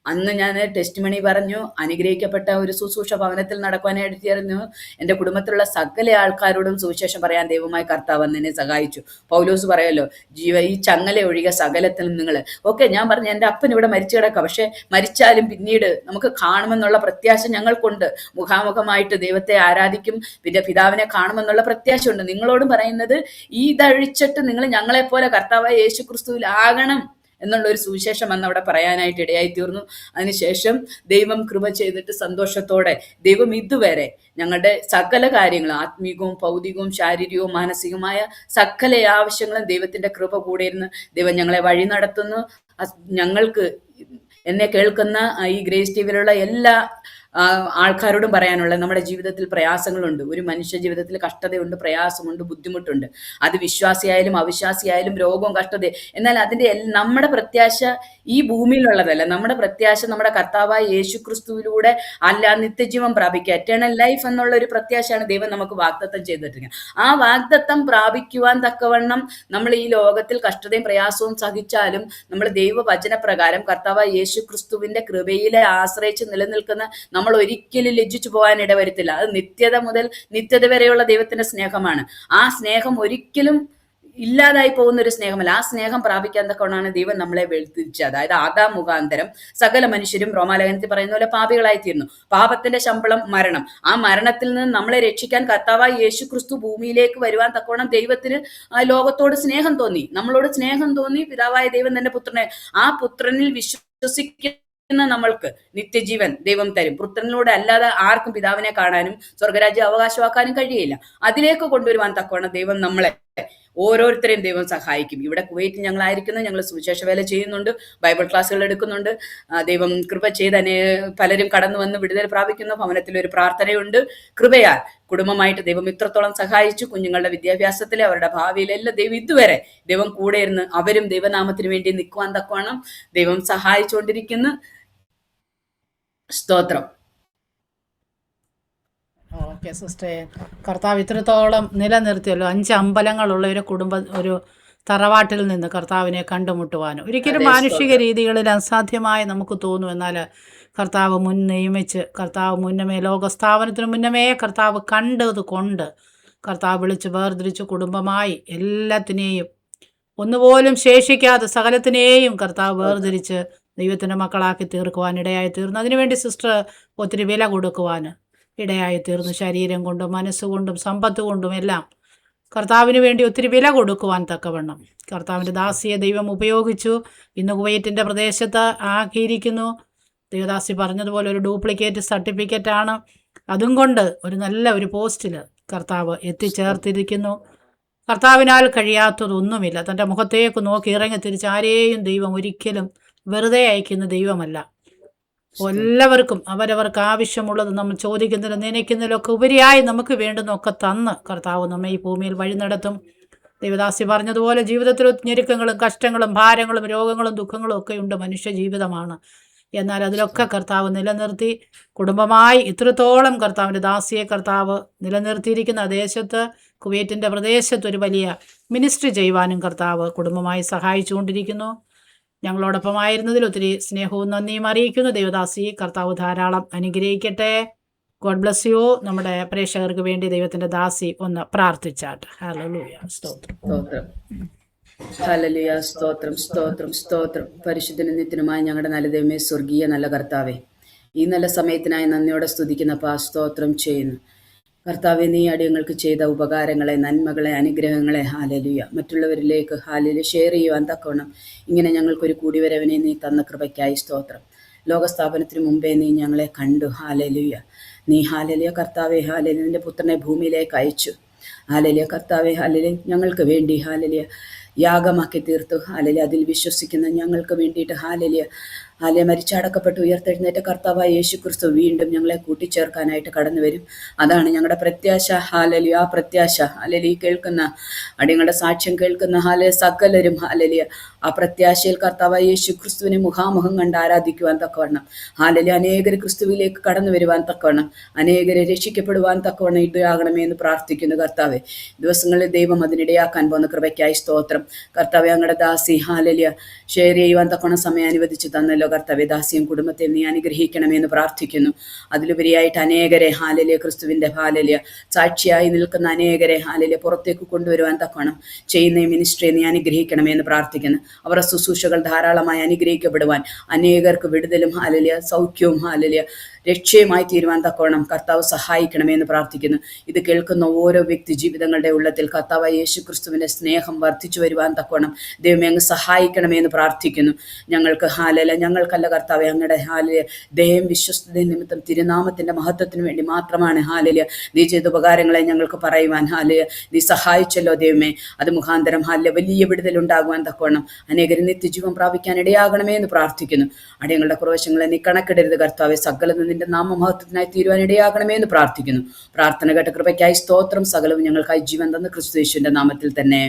അന്ന് ഞാൻ ടെസ്റ്റ് മണി പറഞ്ഞു, അനുഗ്രഹിക്കപ്പെട്ട ഒരു ശുശ്രൂഷ ഭവനത്തിൽ നടക്കുവാനായിട്ട് തീർന്നു. എൻ്റെ കുടുംബത്തിലുള്ള സകല ആൾക്കാരോടും സുവിശേഷം പറയാൻ ദൈവമായി കർത്താവ് അന്ന് എന്നെ സഹായിച്ചു. പൗലോസ് പറയല്ലോ, ഈ ചങ്ങല ഒഴികെ സകലത്തിലും നിങ്ങൾ. ഓക്കെ, ഞാൻ പറഞ്ഞു എൻ്റെ അപ്പൻ ഇവിടെ മരിച്ചു കിടക്കാം, പക്ഷെ മരിച്ചാലും പിന്നീട് നമുക്ക് കാണുമെന്നുള്ള പ്രത്യാശ ഞങ്ങൾക്കുണ്ട്. മുഖാമുഖമായിട്ട് ദൈവത്തെ ആരാധിക്കും, പിന്നെ പിതാവിനെ കാണുമെന്നുള്ള പ്രത്യാശയുണ്ട്. നിങ്ങളോടും പറയുന്നത്, ഇതഴിച്ചിട്ട് നിങ്ങൾ ഞങ്ങളെപ്പോലെ കർത്താവായ യേശു ക്രിസ്തുവിൽ ആകണം എന്നുള്ള ഒരു സുവിശേഷം അന്ന് അവിടെ പറയാനായിട്ട് ഇടയായി തീർന്നു. അതിനുശേഷം ദൈവം കൃപ ചെയ്തിട്ട് സന്തോഷത്തോടെ ദൈവം ഇതുവരെ ഞങ്ങളുടെ സകല കാര്യങ്ങളും, ആത്മീകവും ഭൗതികവും ശാരീരികവും മാനസികമായ സകല ആവശ്യങ്ങളും ദൈവത്തിന്റെ കൃപ കൂടെ ഇരുന്ന് ദൈവം ഞങ്ങളെ വഴി നടത്തുന്നു. ഞങ്ങൾക്ക് എന്നെ കേൾക്കുന്ന ഈ ഗ്രേസ് ടിവിയിലുള്ള എല്ലാ ആൾക്കാരോടും പറയാനുള്ള, നമ്മുടെ ജീവിതത്തിൽ പ്രയാസങ്ങളുണ്ട്. ഒരു മനുഷ്യ ജീവിതത്തിൽ കഷ്ടതയുണ്ട്, പ്രയാസമുണ്ട്, ബുദ്ധിമുട്ടുണ്ട്. അത് വിശ്വാസിയായാലും അവിശ്വാസിയായാലും രോഗവും കഷ്ടത. എന്നാൽ അതിന്റെ നമ്മുടെ പ്രത്യാശ ഈ ഭൂമിയിലുള്ളതല്ല. നമ്മുടെ പ്രത്യാശ നമ്മുടെ കർത്താവായ യേശു ക്രിസ്തുവിലൂടെ അല്ല, നിത്യജീവൻ പ്രാപിക്കുക, എറ്റേണൽ ലൈഫ് എന്നുള്ള ഒരു പ്രത്യാശയാണ് ദൈവം നമുക്ക് വാഗ്ദത്തം ചെയ്തിട്ടിരിക്കുന്നത്. ആ വാഗ്ദത്തം പ്രാപിക്കുവാൻ തക്കവണ്ണം നമ്മൾ ഈ ലോകത്തിൽ കഷ്ടതയും പ്രയാസവും സഹിച്ചാലും നമ്മൾ ദൈവവചനപ്രകാരം കർത്താവായ യേശു ക്രിസ്തുവിന്റെ കൃപയിലെ ആശ്രയിച്ച് നിലനിൽക്കുന്ന നമ്മൾ ഒരിക്കലും ലജ്ജിച്ചു പോകാൻ ഇടവരുത്തില്ല. അത് നിത്യത മുതൽ നിത്യത വരെയുള്ള ദൈവത്തിന്റെ സ്നേഹമാണ്. ആ സ്നേഹം ഒരിക്കലും ഇല്ലാതായി പോകുന്ന ഒരു സ്നേഹമല്ല. ആ സ്നേഹം പ്രാപിക്കാൻ തക്കവണ്ണമാണ് ദൈവം നമ്മളെ വേർതിരിച്ചത്. അതായത് ആദാം മുഖാന്തരം സകല മനുഷ്യരും റോമാലേഖനത്തിൽ പറയുന്ന പോലെ പാപികളായി തീർന്നു. പാപത്തിന്റെ ശമ്പളം മരണം. ആ മരണത്തിൽ നിന്ന് നമ്മളെ രക്ഷിക്കാൻ കർത്താവായ യേശു ക്രിസ്തു ഭൂമിയിലേക്ക് വരുവാൻ തക്കവണ്ണം ദൈവത്തിന് ലോകത്തോട് സ്നേഹം തോന്നി, നമ്മളോട് സ്നേഹം തോന്നി. പിതാവായ ദൈവം തന്റെ പുത്രനെ, ആ പുത്രനിൽ വിശ്വസിക്കുന്ന നമ്മൾക്ക് നിത്യജീവൻ ദൈവം തരും. പുത്രനിലൂടെ അല്ലാതെ ആർക്കും പിതാവിനെ കാണാനും സ്വർഗരാജ്യം അവകാശമാക്കാനും കഴിയില്ല. അതിലേക്ക് കൊണ്ടുവരുവാൻ തക്കവണ്ണം ദൈവം നമ്മളെ ഓരോരുത്തരെയും ദൈവം സഹായിക്കും. ഇവിടെ കുവൈറ്റിൽ ഞങ്ങളായിരിക്കുന്നത്, ഞങ്ങൾ സുവിശേഷ വേല ചെയ്യുന്നുണ്ട്, ബൈബിൾ ക്ലാസ്സുകൾ എടുക്കുന്നുണ്ട്. ദൈവം കൃപ ചെയ്ത് പലരും കടന്നു വന്ന് വിടുതൽ പ്രാപിക്കുന്ന ഭവനത്തിൽ ഒരു പ്രാർത്ഥനയുണ്ട്. കൃപയാൽ കുടുംബമായിട്ട് ദൈവം ഇത്രത്തോളം സഹായിച്ചു. കുഞ്ഞുങ്ങളുടെ വിദ്യാഭ്യാസത്തിലെ, അവരുടെ ഭാവിയിലെല്ലാം ദൈവം ഇതുവരെ ദൈവം കൂടെ ഇരുന്ന് അവരും ദൈവനാമത്തിന് വേണ്ടി നിൽക്കുവാൻ തക്കവണ്ണം ദൈവം സഹായിച്ചുകൊണ്ടിരിക്കുന്നു. സ്തോത്രം. ഓക്കെ സിസ്റ്ററെ, കർത്താവ് ഇത്രത്തോളം നിലനിർത്തിയല്ലോ. 5 അമ്പലങ്ങളുള്ള ഒരു തറവാട്ടിൽ നിന്ന് കർത്താവിനെ കണ്ടുമുട്ടുവാനും ഒരിക്കലും മാനുഷിക രീതികളിൽ അസാധ്യമായി നമുക്ക് തോന്നും. എന്നാൽ കർത്താവ് നിയമിച്ച്, കർത്താവ് മുന്നമേ ലോകസ്ഥാപനത്തിന് മുന്നമേ കർത്താവ് കണ്ടത് കൊണ്ട് കർത്താവ് വിളിച്ച് വേർതിരിച്ച് കുടുംബമായി എല്ലാത്തിനെയും ഒന്നുപോലും ശേഷിക്കാതെ സകലത്തിനെയും കർത്താവ് വേർതിരിച്ച് ദൈവത്തിൻ്റെ മക്കളാക്കി തീർക്കുവാൻ ഇടയായി തീർന്നു. അതിനുവേണ്ടി സിസ്റ്റർ ഒത്തിരി വില കൊടുക്കുവാൻ ഇടയായി തീർന്നു. ശരീരം കൊണ്ടും മനസ്സുകൊണ്ടും സമ്പത്ത് കൊണ്ടും എല്ലാം കർത്താവിന് വേണ്ടി ഒത്തിരി വില കൊടുക്കുവാൻ തക്കവണ്ണം കർത്താവിൻ്റെ ദാസിയെ ദൈവം ഉപയോഗിച്ചു. ഇന്ന് കുവൈറ്റിൻ്റെ പ്രദേശത്ത് ആക്കിയിരിക്കുന്നു. ദേവദാസി പറഞ്ഞതുപോലെ ഒരു ഡ്യൂപ്ലിക്കേറ്റ് സർട്ടിഫിക്കറ്റാണ്. അതും കൊണ്ട് നല്ല ഒരു പോസ്റ്റിൽ കർത്താവ് എത്തിച്ചേർത്തിരിക്കുന്നു. കർത്താവിനാൽ കഴിയാത്തതൊന്നുമില്ല. തൻ്റെ മുഖത്തേക്ക് നോക്കി ഇറങ്ങി തിരിച്ച് ആരെയും ദൈവം ഒരിക്കലും വെറുതെ അയക്കുന്ന ദൈവമല്ല. എല്ലാവർക്കും അവരവർക്ക് ആവശ്യമുള്ളത് നമ്മൾ ചോദിക്കുന്നതിലും നനയ്ക്കുന്നതിലൊക്കെ ഉപരിയായി നമുക്ക് വേണ്ടുന്നൊക്കെ തന്ന് കർത്താവ് നമ്മെ ഈ ഭൂമിയിൽ വഴി നടത്തും. ദേവദാസി പറഞ്ഞതുപോലെ ജീവിതത്തിൽ ഞെരുക്കങ്ങളും കഷ്ടങ്ങളും ഭാരങ്ങളും രോഗങ്ങളും ദുഃഖങ്ങളും ഒക്കെ ഉണ്ട്. മനുഷ്യ ജീവിതമാണ്. എന്നാൽ അതിലൊക്കെ കർത്താവ് നിലനിർത്തി കുടുംബമായി ഇത്രത്തോളം കർത്താവിൻ്റെ ദാസിയെ കർത്താവ് നിലനിർത്തിയിരിക്കുന്ന ദേശത്ത്, കുവൈറ്റിൻ്റെ പ്രദേശത്ത് ഒരു വലിയ മിനിസ്ട്രി ചെയ്യുവാനും കർത്താവ് കുടുംബമായി സഹായിച്ചുകൊണ്ടിരിക്കുന്നു. ഞങ്ങളോടൊപ്പമായിരുന്നതിൽ ഒത്തിരി സ്നേഹവും നന്ദിയും അറിയിക്കുന്നു. ദേവദാസി കർത്താവ് ധാരാളം അനുഗ്രഹിക്കട്ടെ. God bless you. നമ്മുടെ പ്രേക്ഷകർക്ക് വേണ്ടി ദൈവത്തിൻ്റെ ദാസി ഒന്ന് പ്രാർത്ഥിച്ചാട്ടെ. ഹല്ലേലൂയ, സ്തോത്രം. ഹല്ലേലൂയ, സ്തോത്രം, സ്തോത്രം, സ്തോത്രം. പരിശുദ്ധനും നിത്യനുമായ ഞങ്ങളുടെ നല്ല ദൈവമേ, സ്വർഗീയ നല്ല കർത്താവേ, ഈ നല്ല സമയത്തിനായി നന്ദിയോടെ സ്തുതിക്കുന്ന സ്തോത്രം ചെയ്യുന്നു. കർത്താവെ, നീ അടിയങ്ങൾക്ക് ചെയ്ത ഉപകാരങ്ങളെ, നന്മകളെ, അനുഗ്രഹങ്ങളെ ഹല്ലേലൂയ മറ്റുള്ളവരിലേക്ക് ഹല്ലേലൂയ ഷെയർ ചെയ്യുവാൻ തക്കവണ്ണം ഇങ്ങനെ ഞങ്ങൾക്കൊരു കൂടിവരവിനെ നീ തന്ന കൃപയ്ക്കായി സ്തോത്രം. ലോകസ്ഥാപനത്തിന് മുമ്പേ നീ ഞങ്ങളെ കണ്ടു. ഹല്ലേലൂയ. നീ ഹല്ലേലൂയ കർത്താവെ, ഹല്ലേലൂയ നിന്റെ പുത്രനെ ഭൂമിയിലേക്ക് അയച്ചു. ഹല്ലേലൂയ കർത്താവെ, ഹല്ലേലൂയ ഞങ്ങൾക്ക് വേണ്ടി ഹല്ലേലൂയ യാഗമാക്കി തീർത്തു. ഹല്ലേലൂയ അതിൽ വിശ്വസിക്കുന്ന ഞങ്ങൾക്ക് വേണ്ടിയിട്ട് ഹല്ലേലൂയ മരിച്ചടക്കപ്പെട്ട് ഉയർത്തെഴുന്നേറ്റ കർത്താവായ യേശു ക്രിസ്തു വീണ്ടും ഞങ്ങളെ കൂട്ടിച്ചേർക്കാനായിട്ട് കടന്നു വരും. അതാണ് ഞങ്ങളുടെ പ്രത്യാശ. ഹാലലിയ. ആ പ്രത്യാശ ഹാലലി കേൾക്കുന്ന അടിയങ്ങളുടെ സാക്ഷ്യം കേൾക്കുന്ന സകലരും ഹാലലിയ ആ പ്രത്യാശയിൽ കർത്താവായ യേശു ക്രിസ്തുവിനെ മുഖാമുഖം കണ്ട് ആരാധിക്കുവാൻ തക്കവണ്ണം ഹാലലി അനേകർ ക്രിസ്തുവിലേക്ക് കടന്നു വരുവാൻ തക്കവണ്ണം അനേകരെ രക്ഷിക്കപ്പെടുവാൻ തക്കവണ്ണം ഇടയാകണമേ എന്ന് പ്രാർത്ഥിക്കുന്നു കർത്താവെ. ദിവസങ്ങളിൽ ദൈവം അതിനിടയാക്കാൻ പോകുന്ന കൃപയ്ക്കായി സ്തോത്രം. കർത്താവെ, ഞങ്ങളുടെ ദാസി ഹാലലിയ ഷെയർ ചെയ്യുവാൻ തക്കവണ്ണം സമയം അനുവദിച്ചു തന്നല്ലോ കർത്താവെ. ദാസിയും കുടുംബത്തെ നീ അനുഗ്രഹിക്കണമെന്ന് പ്രാർത്ഥിക്കുന്നു. അതിലുപരിയായിട്ട് അനേകരെ ഹാലലിയ ക്രിസ്തുവിൻ്റെ ഹാലലിയ സാക്ഷിയായി നിൽക്കുന്ന അനേകരെ ഹാലലിയ പുറത്തേക്ക് കൊണ്ടുവരുവാൻ തക്കവണ്ണം ചെയ്യുന്ന ഈ മിനിസ്ട്രിയെ നീ അനുഗ്രഹിക്കണമെന്ന് പ്രാർത്ഥിക്കുന്നു. അവരുടെ ശുശ്രൂഷകൾ ധാരാളമായി അനുഗ്രഹിക്കപ്പെടുവാൻ അനേകർക്ക് വിടുതലും ഹാലലിയ സൗഖ്യവും ഹാലലിയ രക്ഷയുമായി തീരുവാൻ തക്കവണ്ണം കർത്താവ് സഹായിക്കണമെന്ന് പ്രാർത്ഥിക്കുന്നു. ഇത് കേൾക്കുന്ന ഓരോ വ്യക്തി ജീവിതങ്ങളുടെ ഉള്ളത്തിൽ കർത്താവ് യേശു ക്രിസ്തുവിൻ്റെ സ്നേഹം വർദ്ധിച്ചു വരുവാൻ തക്കവണ്ണം ദൈവമേ അങ്ങ് സഹായിക്കണമെന്ന് പ്രാർത്ഥിക്കുന്നു. ഞങ്ങൾക്കല്ല കർത്താവെ, അങ്ങയുടെ ഹാലലിയ ദയം വിശ്വസ്തത നിമിത്തം തിരുനാമത്തിൻ്റെ മഹത്വത്തിന് വേണ്ടി മാത്രമാണ് ഹാലലിയ നീ ചെയ്ത ഉപകാരങ്ങളെ ഞങ്ങൾക്ക് പറയുവാൻ ഹാലലിയ നീ സഹായിച്ചല്ലോ ദൈവമേ. അത് മുഖാന്തരം ഹാലലിയ വലിയ വിടുതലുണ്ടാകുവാൻ തക്കവണ്ണം അനേകരും നിത്യജീവൻ പ്രാപിക്കാൻ ഇടയാകണമേ എന്ന് പ്രാർത്ഥിക്കുന്നു. അടിയങ്ങളുടെ പ്രവേശങ്ങളെ നീ കണക്കിടരുത് കർത്താവെ. സകലം നിന്റെ നാമമഹത്വത്തിനായി തീരുവാൻ ഇടയാകണമേ എന്ന് പ്രാർത്ഥിക്കുന്നു. പ്രാർത്ഥന കേട്ട കൃപയ്ക്കായി സ്തോത്രം. സകലവും ഞങ്ങൾക്കായി ജീവൻ തന്ന ക്രിസ്തു യേശുവിന്റെ നാമത്തിൽ തന്നെ.